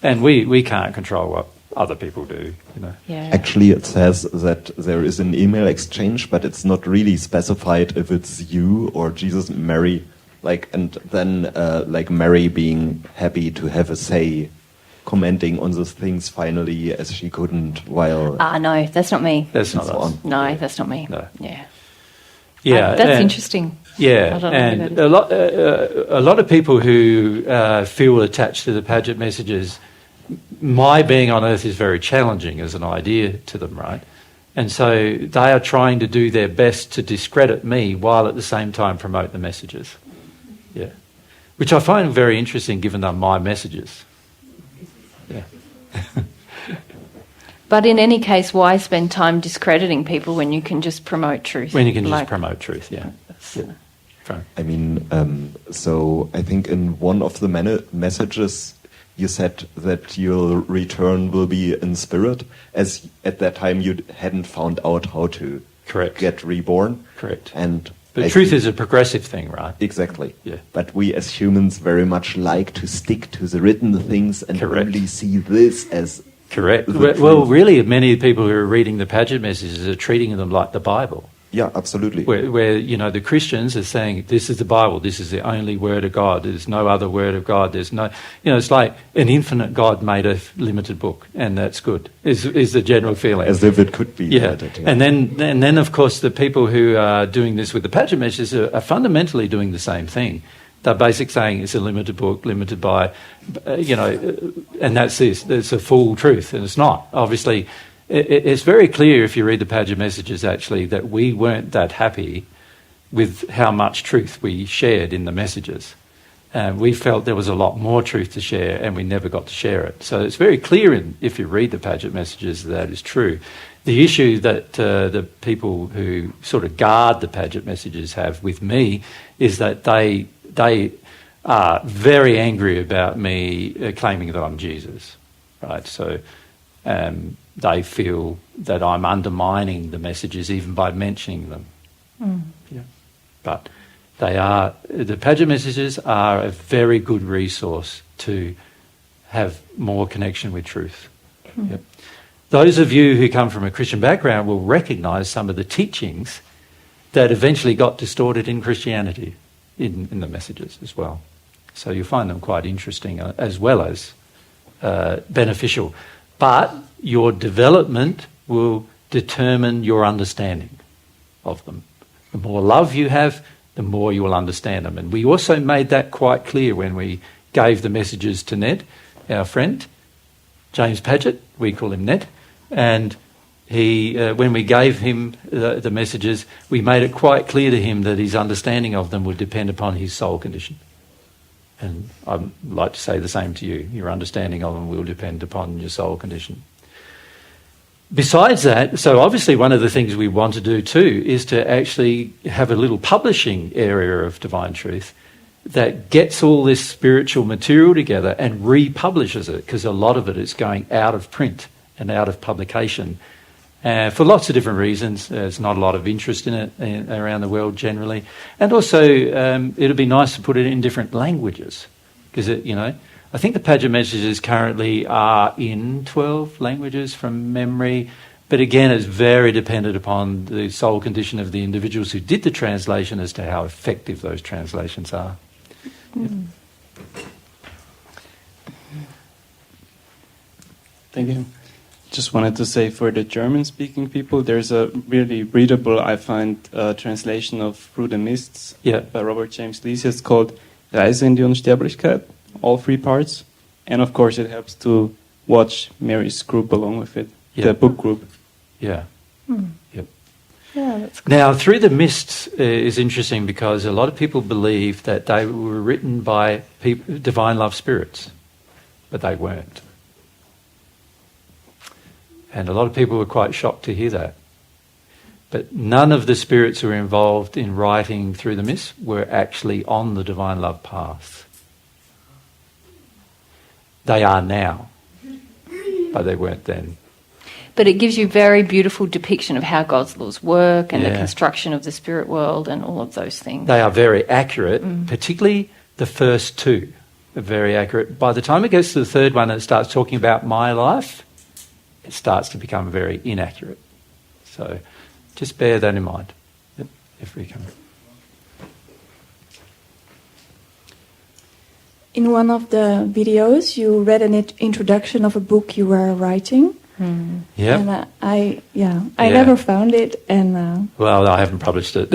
And we can't control what other people do, you know. Yeah. Actually, it says that there is an email exchange, but it's not really specified if it's you or Jesus and Mary, like, and then like Mary being happy to have a say, commenting on those things finally as she couldn't while. No, that's not me. That's not so us. on. No, that's not me. No. Yeah. Yeah, That's and- interesting. Yeah, I don't know and who that a lot of people who feel attached to the Paget messages, my being on earth is very challenging as an idea to them, right? And so they are trying to do their best to discredit me while at the same time promote the messages. Yeah, which I find very interesting given they're my messages. Yeah. But in any case, why spend time discrediting people when you can just promote truth? When you can just promote truth, yeah. Fine. I mean, so I think in one of the messages you said that your return will be in spirit, as at that time you hadn't found out how to get reborn. Correct. And But truth is a progressive thing, right? Exactly. Yeah. But we as humans very much like to stick to the written things and Correct. only see this as Correct. the Well, truth. really, many people who are reading the Paget messages are treating them like the Bible. Yeah, absolutely. Where you know, the Christians are saying, this is the Bible, this is the only word of God, there's no other word of God, there's no, you know, it's like an infinite God made a limited book, and that's good, is the general feeling. As if it could be. Yeah. limited, yeah. And then, of course, the people who are doing this with the Paget messages are fundamentally doing the same thing. They're basically saying it's a limited book, limited by, you know, and that's this, it's a full truth, and it's not. Obviously, it's very clear if you read the Paget messages, actually, that we weren't that happy with how much truth we shared in the messages. We felt there was a lot more truth to share, and we never got to share it. So it's very clear, if you read the Paget messages, that is true. The issue that the people who sort of guard the Paget messages have with me is that they are very angry about me claiming that I'm Jesus, right? So they feel that I'm undermining the messages even by mentioning them. Yeah. But the Paget messages are a very good resource to have more connection with truth. Yep. Those of you who come from a Christian background will recognise some of the teachings that eventually got distorted in Christianity in the messages as well. So you'll find them quite interesting as well as beneficial. But your development will determine your understanding of them. The more love you have, the more you will understand them. And we also made that quite clear when we gave the messages to Ned, our friend, James Paget, we call him Ned, and he, when we gave him the messages, we made it quite clear to him that his understanding of them would depend upon his soul condition. And I'd like to say the same to you. Your understanding of them will depend upon your soul condition. Besides that, so obviously one of the things we want to do too is to actually have a little publishing area of Divine Truth that gets all this spiritual material together and republishes it, because a lot of it is going out of print and out of publication for lots of different reasons. There's not a lot of interest in it around the world generally. And also it'd be nice to put it in different languages, because, you know, I think the Paget messages currently are in 12 languages from memory, but again, it's very dependent upon the soul condition of the individuals who did the translation as to how effective those translations are. Mm. Thank you. Just wanted to say, for the German-speaking people, there's a really readable, I find, translation of Through the Mists by Robert James Lees. It's called Reise in die Unsterblichkeit, all 3 parts. And of course, it helps to watch Mary's group along with it, the book group. Yeah. Mm. Yep. Yeah, that's good. Now, Through the Mists is interesting because a lot of people believe that they were written by divine love spirits, but they weren't. And a lot of people were quite shocked to hear that. But none of the spirits who were involved in writing Through the Mists were actually on the divine love path. They are now, but they weren't then. But it gives you very beautiful depiction of how God's laws work and the construction of the spirit world and all of those things. They are very accurate, particularly the first 2 are very accurate. By the time it gets to the 3rd one and it starts talking about my life, it starts to become very inaccurate. So just bear that in mind if we can. In one of the videos, you read an introduction of a book you were writing. Yeah. And I never found it, and well, I haven't published it.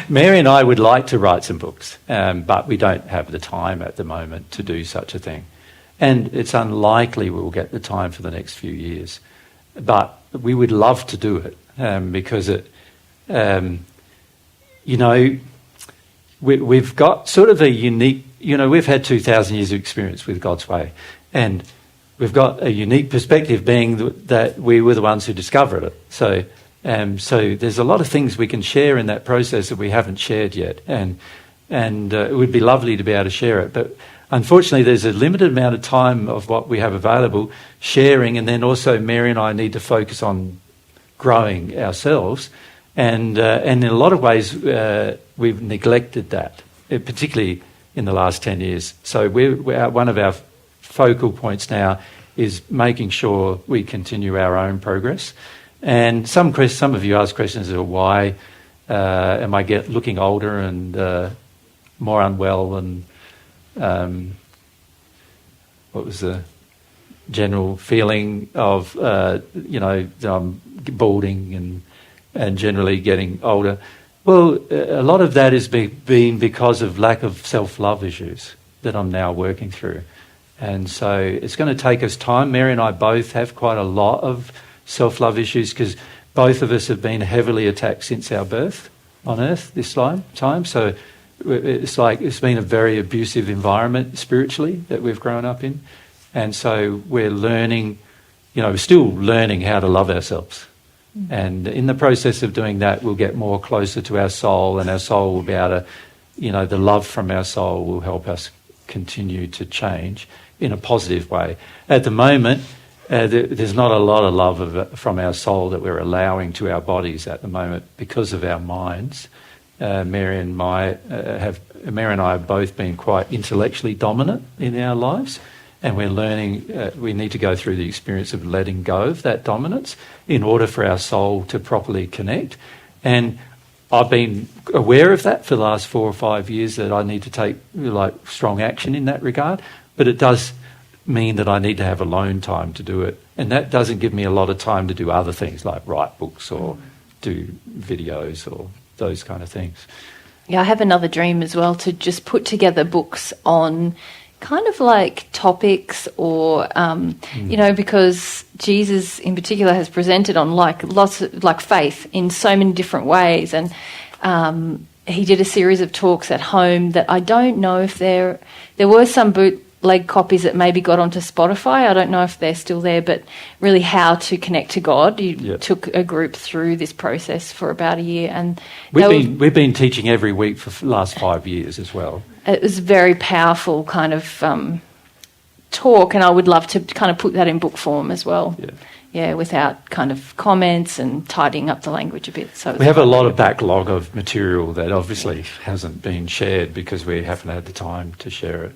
Mary and I would like to write some books, but we don't have the time at the moment to do such a thing, and it's unlikely we'll get the time for the next few years. But we would love to do it because it, we've got sort of a unique. We've had 2,000 years of experience with God's way, and we've got a unique perspective, being that we were the ones who discovered it. So there's a lot of things we can share in that process that we haven't shared yet, and it would be lovely to be able to share it. But unfortunately, there's a limited amount of time of what we have available sharing, and then also Mary and I need to focus on growing ourselves, and in a lot of ways we've neglected that, particularly in the last 10 years. So we're one of our focal points now is making sure we continue our own progress. And some of you ask questions of why am I looking older and more unwell, and what was the general feeling of I'm balding and generally getting older. Well, a lot of that has been because of lack of self-love issues that I'm now working through. And so it's going to take us time. Mary and I both have quite a lot of self-love issues because both of us have been heavily attacked since our birth on earth this time. So it's been a very abusive environment spiritually that we've grown up in. And so we're learning, we're still learning how to love ourselves. And in the process of doing that, we'll get more closer to our soul, and our soul will be able to, the love from our soul will help us continue to change in a positive way. At the moment, there's not a lot of love from our soul that we're allowing to our bodies at the moment because of our minds. Mary and I have both been quite intellectually dominant in our lives, and we're learning, we need to go through the experience of letting go of that dominance in order for our soul to properly connect. And I've been aware of that for the last 4 or 5 years, that I need to take strong action in that regard. But it does mean that I need to have alone time to do it. And that doesn't give me a lot of time to do other things like write books or do videos or those kind of things. Yeah, I have another dream as well, to just put together books on kind of like topics or, because Jesus in particular has presented on lots of faith in so many different ways. And he did a series of talks at home that I don't know if there were some bootleg copies that maybe got onto Spotify. I don't know if they're still there, but really how to connect to God. You took a group through this process for about a year. And we've been teaching every week for the last 5 years as well. It was a very powerful kind of talk, and I would love to kind of put that in book form as well. Yeah, without kind of comments and tidying up the language a bit. So we have a lot of backlog of material that obviously hasn't been shared because we haven't had the time to share it.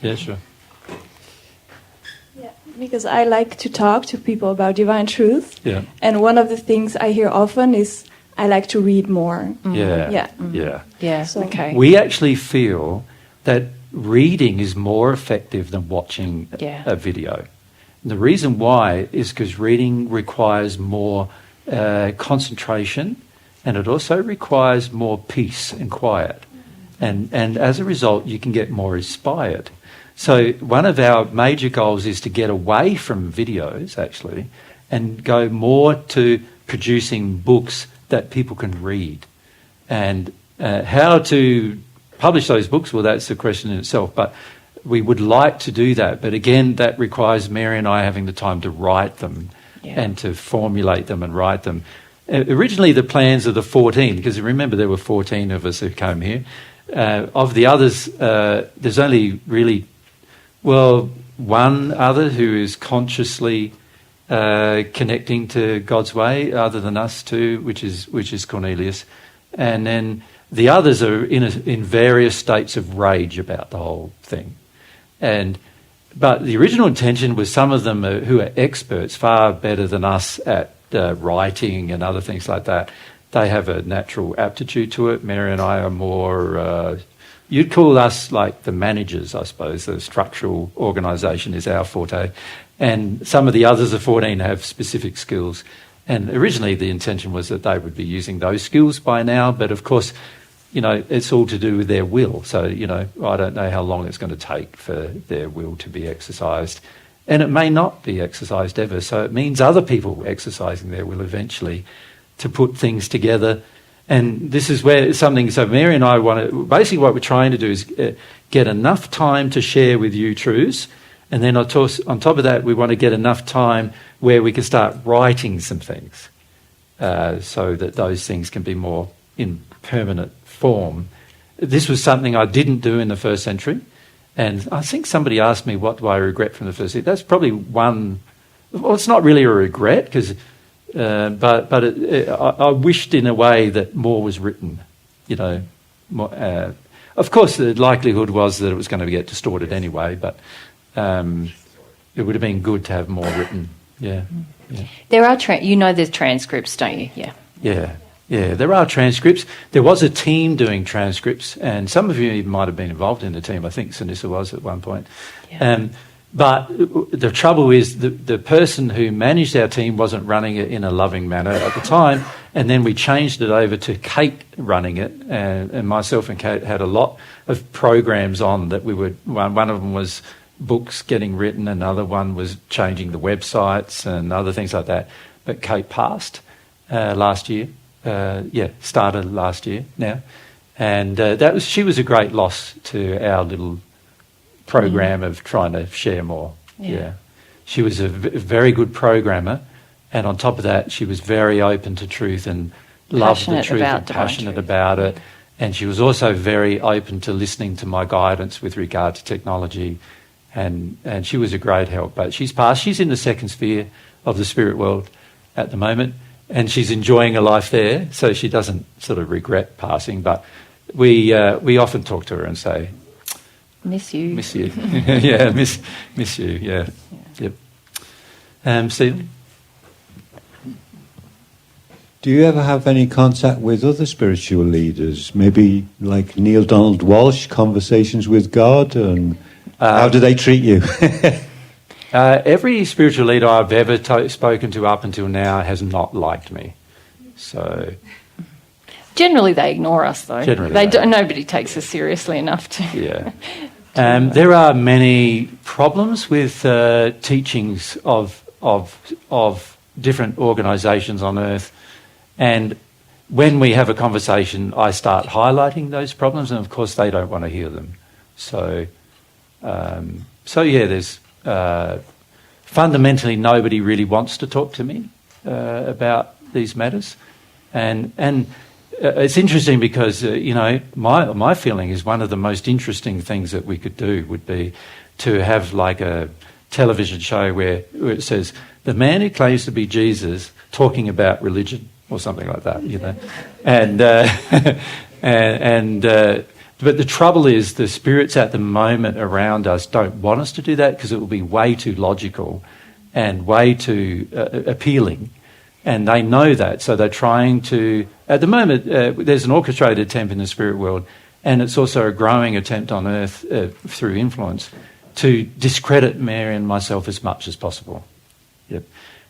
Yeah, sure. Yeah, because I like to talk to people about divine truth. Yeah. And one of the things I hear often is, I like to read more. Yeah. So okay. We actually feel that reading is more effective than watching a video. And the reason why is because reading requires more concentration, and it also requires more peace and quiet. And as a result, you can get more inspired. So one of our major goals is to get away from videos, actually, and go more to producing books that people can read. And how to publish those books, well, that's a question in itself, but we would like to do that. But again, that requires Mary and I having the time to write them and to formulate them and write them. Originally, the plans of the 14, because remember there were 14 of us who came here. Of the others, there's only really, one other who is consciously connecting to God's way, other than us two, which is Cornelius, and then the others are in various states of rage about the whole thing, and but the original intention was some of them who are experts, far better than us at writing and other things like that. They have a natural aptitude to it. Mary and I are more, you'd call us like the managers, I suppose. The structural organisation is our forte. And some of the others of 14 have specific skills. And originally the intention was that they would be using those skills by now. But of course, it's all to do with their will. So, I don't know how long it's going to take for their will to be exercised. And it may not be exercised ever. So it means other people exercising their will eventually to put things together. And this is where so Mary and I basically what we're trying to do is get enough time to share with you truths. And then on top of that, we want to get enough time where we can start writing some things so that those things can be more in permanent form. This was something I didn't do in the first century. And I think somebody asked me, what do I regret from the first century? That's probably one. Well, it's not really a regret, because, I wished in a way that more was written. Of course, the likelihood was that it was going to get distorted anyway, but it would have been good to have more written. Yeah. There are there's transcripts, don't you? Yeah, there are transcripts. There was a team doing transcripts, and some of you might have been involved in the team. I think Sanissa was at one point. Yeah. But the trouble is the person who managed our team wasn't running it in a loving manner at the time, and then we changed it over to Kate running it, and myself and Kate had a lot of programs on that we would. One of them was books getting written, another one was changing the websites and other things like that. But Kate passed last year. Started last year now, and she was a great loss to our little program of trying to share more. Yeah. She was a very good programmer, and on top of that, she was very open to truth and loved the truth and passionate about it. And she was also very open to listening to my guidance with regard to technology, and she was a great help. But she's passed. She's in the second sphere of the spirit world at the moment. And she's enjoying her life there, so she doesn't sort of regret passing. But we often talk to her and say, "Miss you, miss you, yeah, miss you, yeah, yep." Stephen, do you ever have any contact with other spiritual leaders? Maybe like Neil Donald Walsh, Conversations with God, and how do they treat you? Every spiritual leader I've ever spoken to up until now has not liked me. So generally they ignore us, though. Nobody takes us seriously enough to. Yeah. There are many problems with teachings of different organisations on earth, and when we have a conversation, I start highlighting those problems, and of course they don't want to hear them. So there's. Fundamentally, nobody really wants to talk to me about these matters, and it's interesting because my feeling is one of the most interesting things that we could do would be to have like a television show where it says the man who claims to be Jesus talking about religion or something like that, But the trouble is the spirits at the moment around us don't want us to do that because it will be way too logical and way too appealing. And they know that. So they're trying to... At the moment, there's an orchestrated attempt in the spirit world, and it's also a growing attempt on earth through influence to discredit Mary and myself as much as possible. Yep.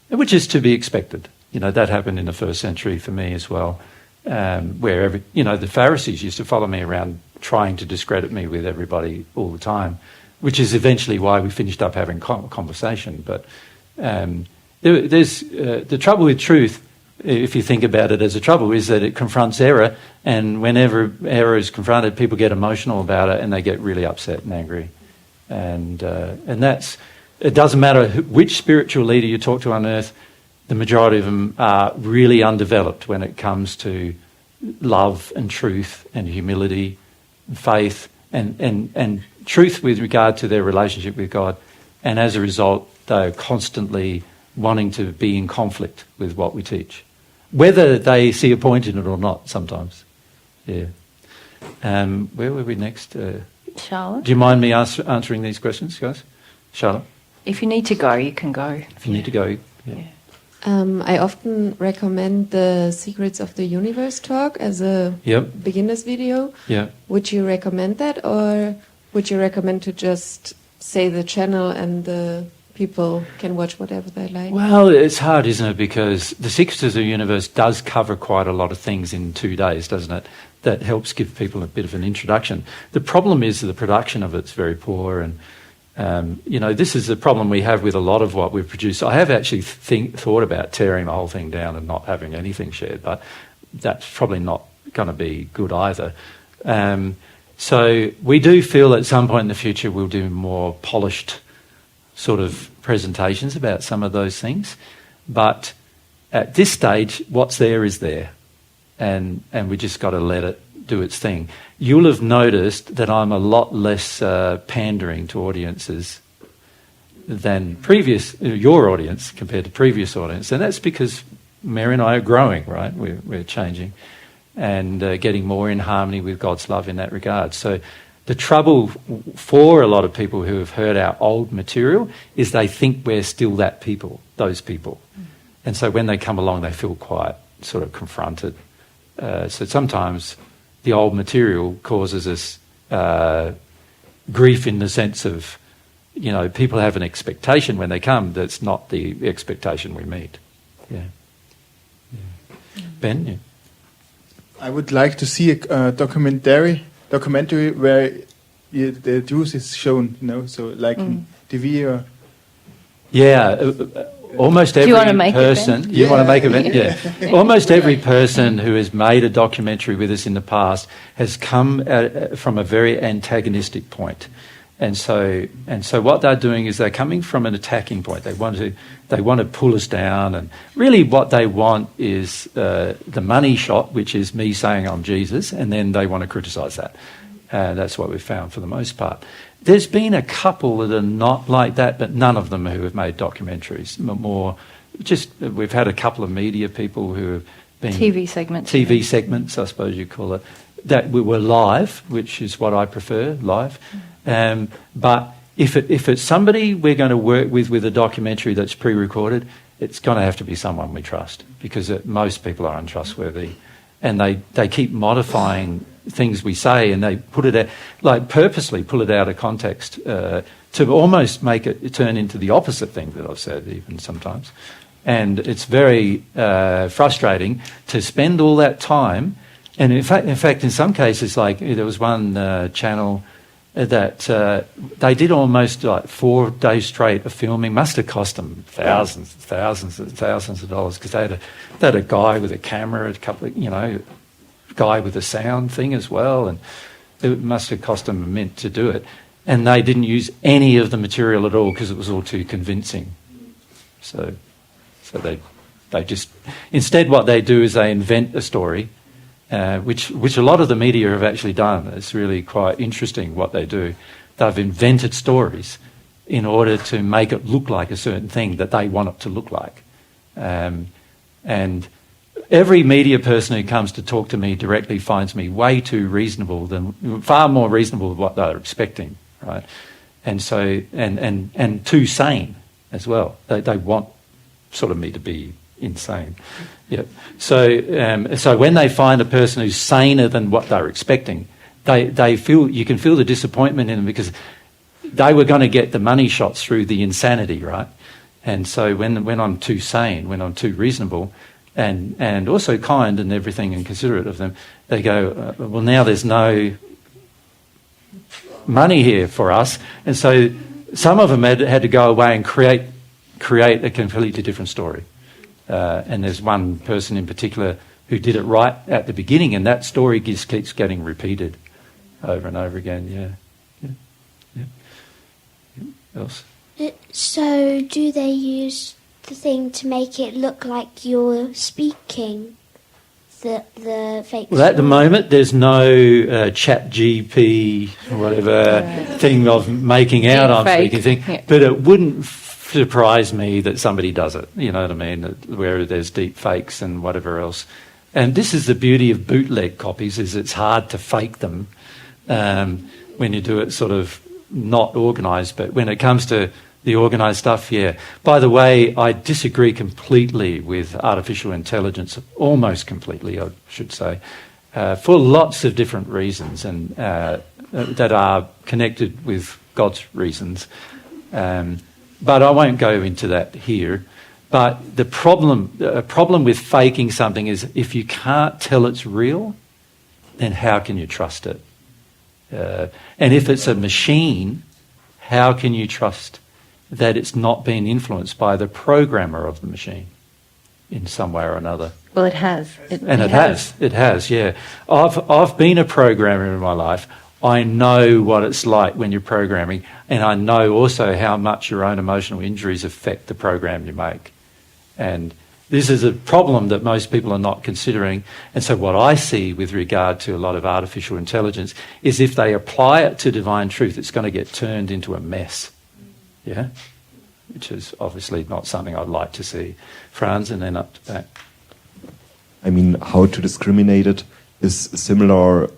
Which is to be expected. That happened in the first century for me as well. Where the Pharisees used to follow me around trying to discredit me with everybody all the time, which is eventually why we finished up having conversation. But there's the trouble with truth, if you think about it as a trouble, is that it confronts error, and whenever error is confronted, people get emotional about it and they get really upset and angry, and that's it. Doesn't matter which spiritual leader you talk to on earth. The majority of them are really undeveloped when it comes to love and truth and humility, and faith and truth with regard to their relationship with God. And as a result, they're constantly wanting to be in conflict with what we teach, whether they see a point in it or not sometimes. Yeah. Where were we next? Charlotte? Do you mind me answering these questions, guys? Charlotte? If you need to go, you can go. If you need to go, I often recommend the Secrets of the Universe talk as a beginner's video. Yeah. Would you recommend that, or would you recommend to just say the channel and the people can watch whatever they like? Well, it's hard, isn't it? Because the Secrets of the Universe does cover quite a lot of things in 2 days, doesn't it? That helps give people a bit of an introduction. The problem is the production of it's very poor, and this is the problem we have with a lot of what we've produced. I have actually thought about tearing the whole thing down and not having anything shared, but that's probably not going to be good either. So we do feel at some point in the future we'll do more polished sort of presentations about some of those things. But at this stage, what's there is there. And we just got to let it do its thing. You'll have noticed that I'm a lot less pandering to audiences than your audience compared to previous audience. And that's because Mary and I are growing, right? We're changing and getting more in harmony with God's love in that regard. So the trouble for a lot of people who have heard our old material is they think we're still those people. And so when they come along, they feel quite sort of confronted. So sometimes the old material causes us grief in the sense of, people have an expectation when they come that's not the expectation we meet. Yeah. Ben? Yeah. I would like to see a documentary where the Jews is shown, so like in TV or... Yeah, almost every person... You want to make it? Yeah. Almost every person who has made a documentary with us in the past has come from a very antagonistic point. And so what they're doing is they're coming from an attacking point. They want to pull us down, and really what they want is the money shot, which is me saying I'm Jesus, and then they want to criticise that. That's what we've found for the most part. There's been a couple that are not like that, but none of them who have made documentaries. We've had a couple of media people who have been... TV segments. TV segments, I suppose you call it. That we were live, which is what I prefer, live. But if it's somebody we're going to work with a documentary that's pre-recorded, it's going to have to be someone we trust, because most people are untrustworthy, and they keep modifying things we say, and they put it purposely pull it out of context to almost make it turn into the opposite thing that I've said, even sometimes. And it's very frustrating to spend all that time. And in fact, in some cases, like there was one channel that they did almost 4 days straight of filming. Must have cost them thousands of dollars, because they had a guy with a camera, a couple of, guy with a sound thing as well, and it must have cost them a mint to do it. And they didn't use any of the material at all because it was all too convincing. So they just, instead what they do is they invent a story, which a lot of the media have actually done. It's really quite interesting what they do. They've invented stories in order to make it look like a certain thing that they want it to look like. And every media person who comes to talk to me directly finds me way too reasonable, far more reasonable than what they're expecting, right? And so, and too sane as well. They want sort of me to be insane. Yeah. So when they find a person who's saner than what they're expecting, you can feel the disappointment in them, because they were going to get the money shots through the insanity, right? And so when I'm too sane, when I'm too reasonable, and also kind and everything and considerate of them, they go, well, now there's no money here for us. And so some of them had to go away and create a completely different story. And there's one person in particular who did it right at the beginning, and that story just keeps getting repeated over and over again. Yeah. Else? So do they use the thing to make it look like you're speaking, the fake Well, at the moment, there's no chat GP, whatever, thing of making out I'm speaking thing. Yeah. But it wouldn't surprise me that somebody does it, you know what I mean, where there's deep fakes and whatever else. And this is the beauty of bootleg copies, is it's hard to fake them when you do it sort of not organised, but when it comes to the organised stuff, yeah. By the way, I disagree completely with artificial intelligence, almost completely, I should say, for lots of different reasons and that are connected with God's reasons. But I won't go into that here. But the problem with faking something is if you can't tell it's real, then how can you trust it? And if it's a machine, how can you trust that it's not been influenced by the programmer of the machine in some way or another? Well, it has. It has, yeah. I've been a programmer in my life. I know what it's like when you're programming, and I know also how much your own emotional injuries affect the program you make. And this is a problem that most people are not considering. And so what I see with regard to a lot of artificial intelligence is if they apply it to divine truth, it's going to get turned into a mess. Yeah? Which is obviously not something I'd like to see. Franz, and then up to that. I mean, how to discriminate it is similar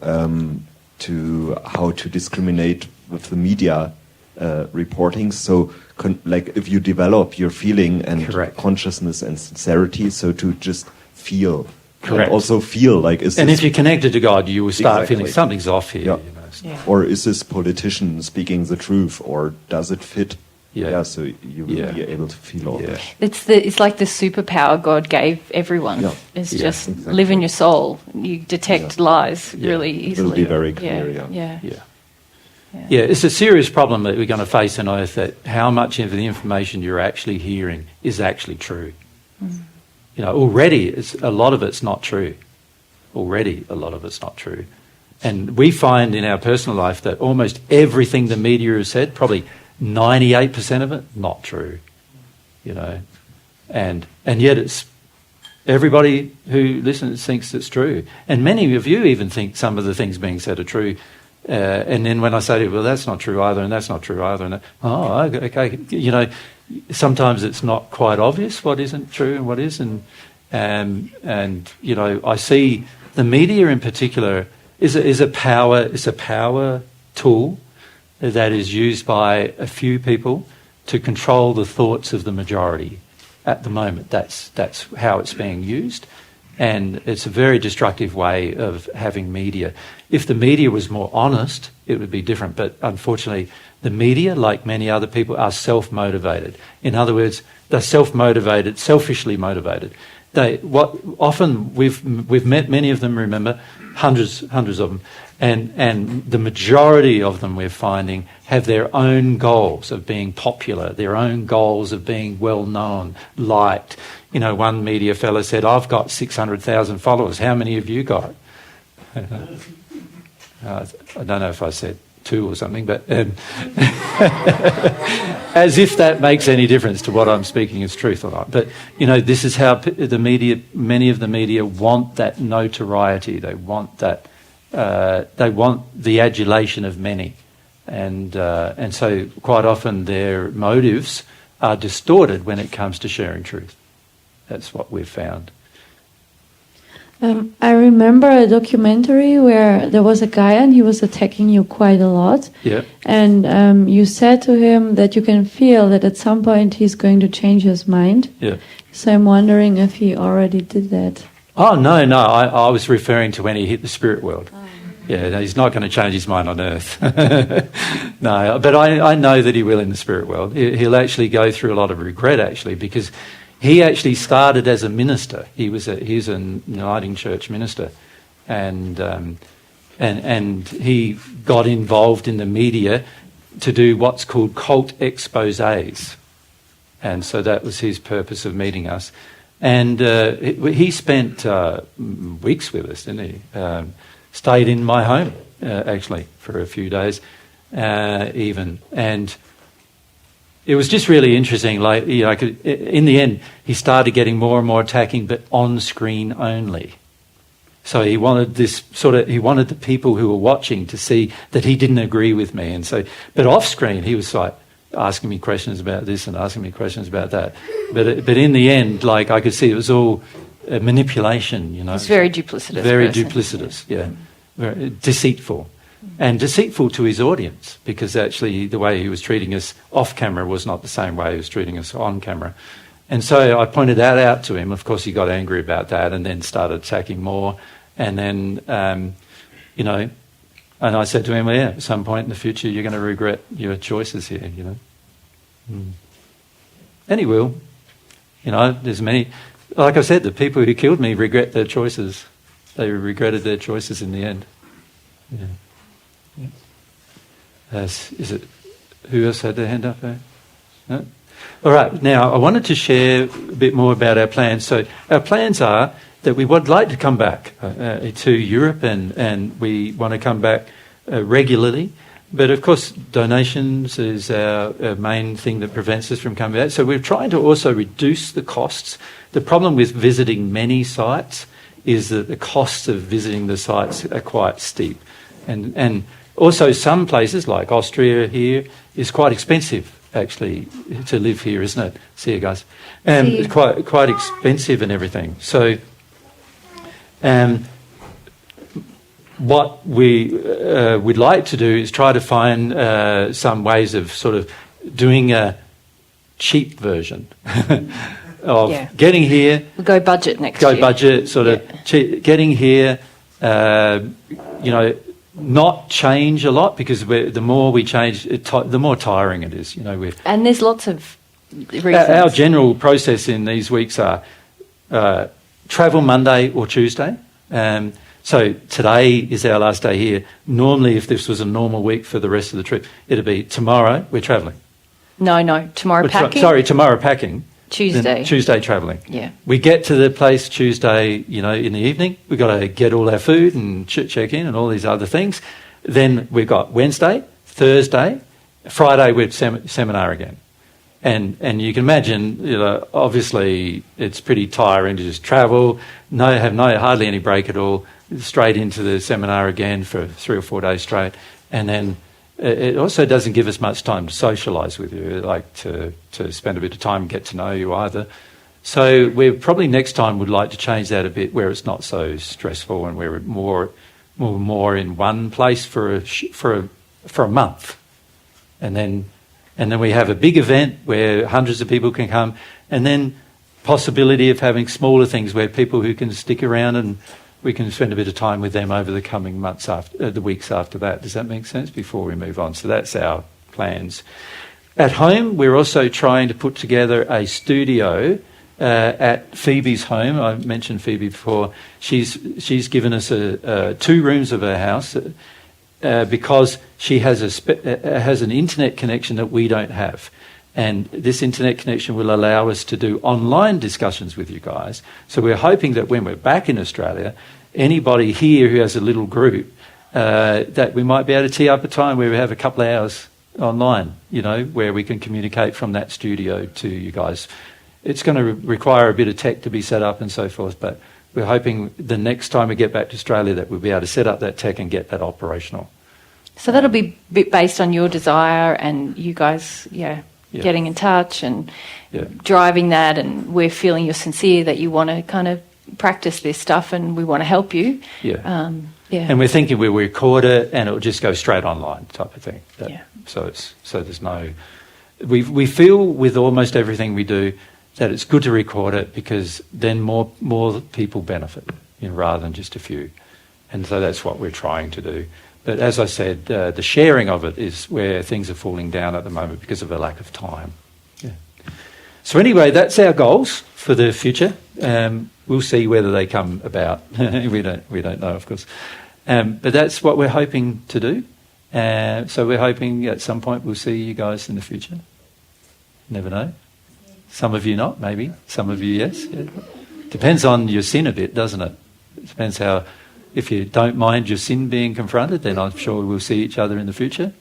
to how to discriminate with the media reporting. So, like, if you develop your feeling and consciousness and sincerity, so to just feel. Correct. Also feel like... And if you're connected to God, you will start feeling something's off here. Yeah. You know, so. Yeah. Or is this politician speaking the truth, or does it fit? Yeah. So you will be able to feel all that. It's like the superpower God gave everyone. Yeah. It's just live in your soul. You detect lies really easily. It'll be very clear, Yeah, it's a serious problem that we're going to face on Earth, that how much of the information you're actually hearing is actually true. You know, already a lot of it's not true. Already a lot of it's not true. And we find in our personal life that almost everything the media has said, probably 98% of it, not true. You know, and yet it's everybody who listens thinks it's true. And many of you even think some of the things being said are true. And then when I say to you, well, that's not true either, and that's not true either, and okay, you know, sometimes it's not quite obvious what isn't true and what is, and you know, I see the media in particular is a power tool that is used by a few people to control the thoughts of the majority. At the moment, that's how it's being used. And it's a very destructive way of having media. If the media was more honest, it would be different. But unfortunately, the media, like many other people, are self-motivated. In other words, they're self-motivated, selfishly motivated. Often we've met many of them. Remember, hundreds of them, and the majority of them we're finding have their own goals of being popular, their own goals of being well known, liked. You know, one media fellow said, "I've got 600,000 followers. How many have you got?" I don't know if I said 2 or something, but as if that makes any difference to what I'm speaking as truth or not. But, you know, this is how the media, many of the media want that notoriety. They want that, they want the adulation of many. And so quite often their motives are distorted when it comes to sharing truth. That's what we've found. I remember a documentary where there was a guy and he was attacking you quite a lot. Yeah. And you said to him that you can feel that at some point he's going to change his mind. Yeah. So I'm wondering if he already did that. Oh, no. I was referring to when he hit the spirit world. Oh. Yeah, no, he's not going to change his mind on earth. No, but I know that he will in the spirit world. He'll actually go through a lot of regret, actually, because he actually started as a minister. He's a Uniting Church minister, and he got involved in the media to do what's called cult exposés, and so that was his purpose of meeting us. And he spent weeks with us, didn't he? Stayed in my home actually for a few days, even and. It was just really interesting. Like, you know, in the end, he started getting more and more attacking, but on screen only. So he wanted he wanted the people who were watching to see that he didn't agree with me, and so, but off screen he was like asking me questions about this and asking me questions about that. But in the end, like, I could see it was all manipulation. You know, it's very duplicitous. Very duplicitous. Yeah, very deceitful. and deceitful to his audience, because actually the way he was treating us off camera was not the same way he was treating us on camera. And so I pointed that out to him. Of course, he got angry about that and then started attacking more. And then, you know, and I said to him, well, yeah, at some point in the future, you're going to regret your choices here, you know. And he will. You know, there's many, like I said, the people who killed me regret their choices. They regretted their choices in the end. Yeah. Is it, who else had their hand up there? No? All right, now I wanted to share a bit more about our plans. So our plans are that we would like to come back to Europe, and we want to come back regularly. But of course, donations is our main thing that prevents us from coming back. So we're trying to also reduce the costs. The problem with visiting many sites is that the costs of visiting the sites are quite steep. And also some places like Austria here is quite expensive, actually, to live here, isn't it? See you guys. It's quite expensive and everything. So what we would like to do is try to find some ways of sort of doing a cheap version of getting here. We'll go budget next year. Go budget, sort of getting here, you know, not change a lot, because the more we change, the more tiring it is. You know, and there's lots of reasons. Our general process in these weeks are travel Monday or Tuesday. So today is our last day here. Normally, if this was a normal week for the rest of the trip, it'd be tomorrow we're travelling. No, tomorrow packing. Tomorrow packing. Tuesday travelling. Yeah. We get to the place Tuesday, you know, in the evening. We've got to get all our food and check in and all these other things. Then we've got Wednesday, Thursday, Friday we're seminar again. And you can imagine, you know, obviously it's pretty tiring to just travel, hardly any break at all, straight into the seminar again for 3 or 4 days straight. And then it also doesn't give us much time to socialise with you, like to spend a bit of time and get to know you either. So we probably next time would like to change that a bit, where it's not so stressful and we're more in one place for a month, and then we have a big event where hundreds of people can come, and then possibility of having smaller things where people who can stick around and we can spend a bit of time with them over the coming months after the weeks after that. Does that make sense? Before we move on. So that's our plans. At home, we're also trying to put together a studio at Phoebe's home. I mentioned Phoebe before. She's given us 2 rooms of her house because she has an internet connection that we don't have. And this internet connection will allow us to do online discussions with you guys. So we're hoping that when we're back in Australia, anybody here who has a little group, that we might be able to tee up a time where we have a couple of hours online, you know, where we can communicate from that studio to you guys. It's going to require a bit of tech to be set up and so forth, but we're hoping the next time we get back to Australia that we'll be able to set up that tech and get that operational. So that'll be a bit based on your desire and you guys, getting in touch and driving that, and we're feeling you're sincere that you want to kind of practice this stuff and we want to help you. And we're thinking we'll record it and it'll just go straight online type of thing. So there's no... We feel with almost everything we do that it's good to record it, because then more people benefit, you know, rather than just a few. And so that's what we're trying to do. But as I said, the sharing of it is where things are falling down at the moment because of a lack of time. So anyway, that's our goals for the future. We'll see whether they come about. we don't know, of course. But that's what we're hoping to do. So we're hoping at some point we'll see you guys in the future. Never know. Some of you not, maybe. Some of you, yes. Depends on your sin a bit, doesn't it? It depends how... If you don't mind your sin being confronted, then I'm sure we'll see each other in the future.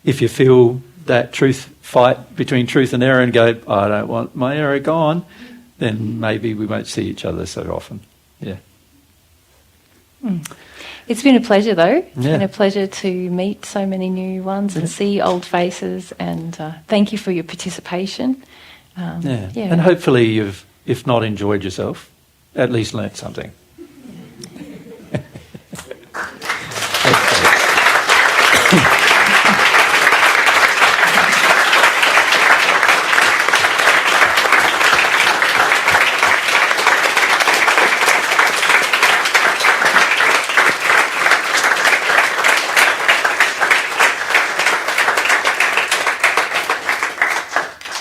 If you feel that fight between truth and error and go, I don't want my error gone, then maybe we won't see each other so often. It's been a pleasure, though. It's been a pleasure to meet so many new ones and see old faces, and thank you for your participation. And hopefully you've, if not enjoyed yourself, at least learnt something.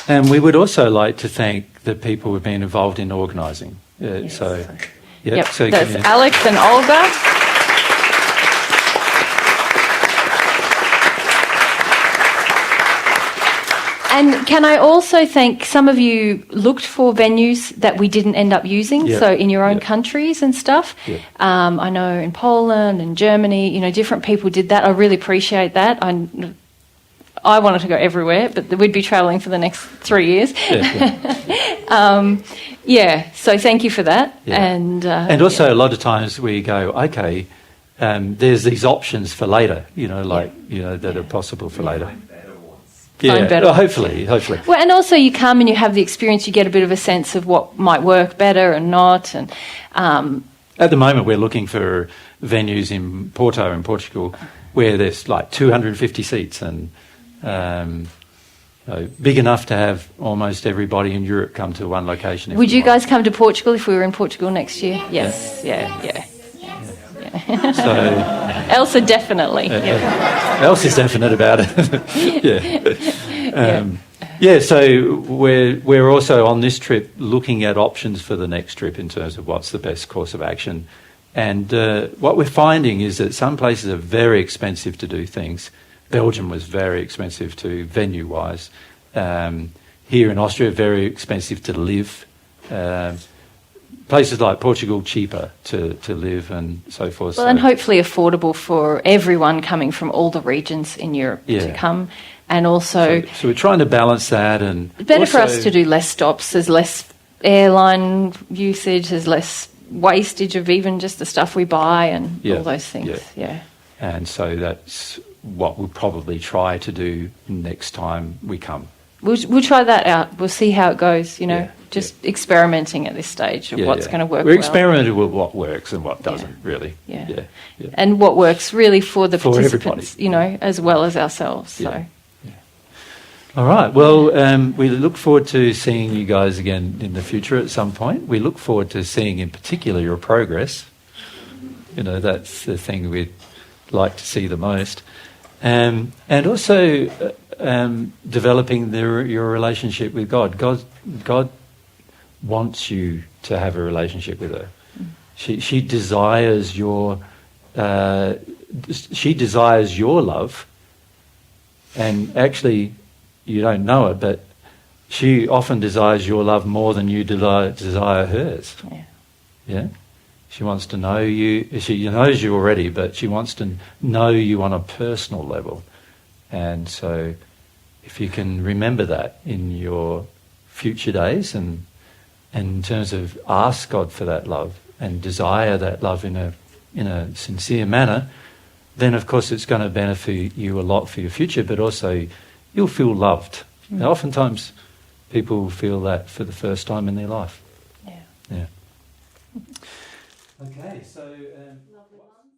And we would also like to thank the people who've been involved in organising. Yes. So, Yep, so that's Alex and Olga. And can I also thank some of you looked for venues that we didn't end up using, so in your own countries and stuff. I know in Poland and Germany, you know, different people did that. I really appreciate that. I wanted to go everywhere, but we'd be travelling for the next 3 years. So thank you for that. And also a lot of times we go, okay, there's these options for later, you know, like, you know, that are possible for later. Well, hopefully. Well, and also you come and you have the experience, you get a bit of a sense of what might work better and not. And at the moment we're looking for venues in Porto in Portugal where there's like 250 seats and big enough to have almost everybody in Europe come to one location. Would you guys come to Portugal if we were in Portugal next year? Yes. So Elsa definitely. Elsa's definite about it. So we're also on this trip looking at options for the next trip in terms of what's the best course of action. And what we're finding is that some places are very expensive to do things. Belgium was very expensive to venue-wise. Here in Austria, very expensive to live. Places like Portugal, cheaper to live and so forth. Well, and hopefully affordable for everyone coming from all the regions in Europe to come. And also... So we're trying to balance that. And better for us to do less stops. There's less airline usage. There's less wastage of even just the stuff we buy and all those things. And so that's what we'll probably try to do next time we come. We'll try that out. We'll see how it goes, you know, just experimenting at this stage of what's going to work. We're experimenting with what works and what doesn't, really. And what works really for the participants, everybody. you know, as well as ourselves. So. All right. Well, we look forward to seeing you guys again in the future at some point. We look forward to seeing in particular your progress. You know, that's the thing we'd like to see the most. And also developing your relationship with God. God wants you to have a relationship with her. She desires your love, and actually you don't know it, but she often desires your love more than you desire hers. Yeah. She wants to know you. She knows you already, but she wants to know you on a personal level. And so if you can remember that in your future days and in terms of ask God for that love and desire that love in a sincere manner, then of course it's going to benefit you a lot for your future, but also you'll feel loved. Now, oftentimes people feel that for the first time in their life. Yeah. Okay, so... lovely one.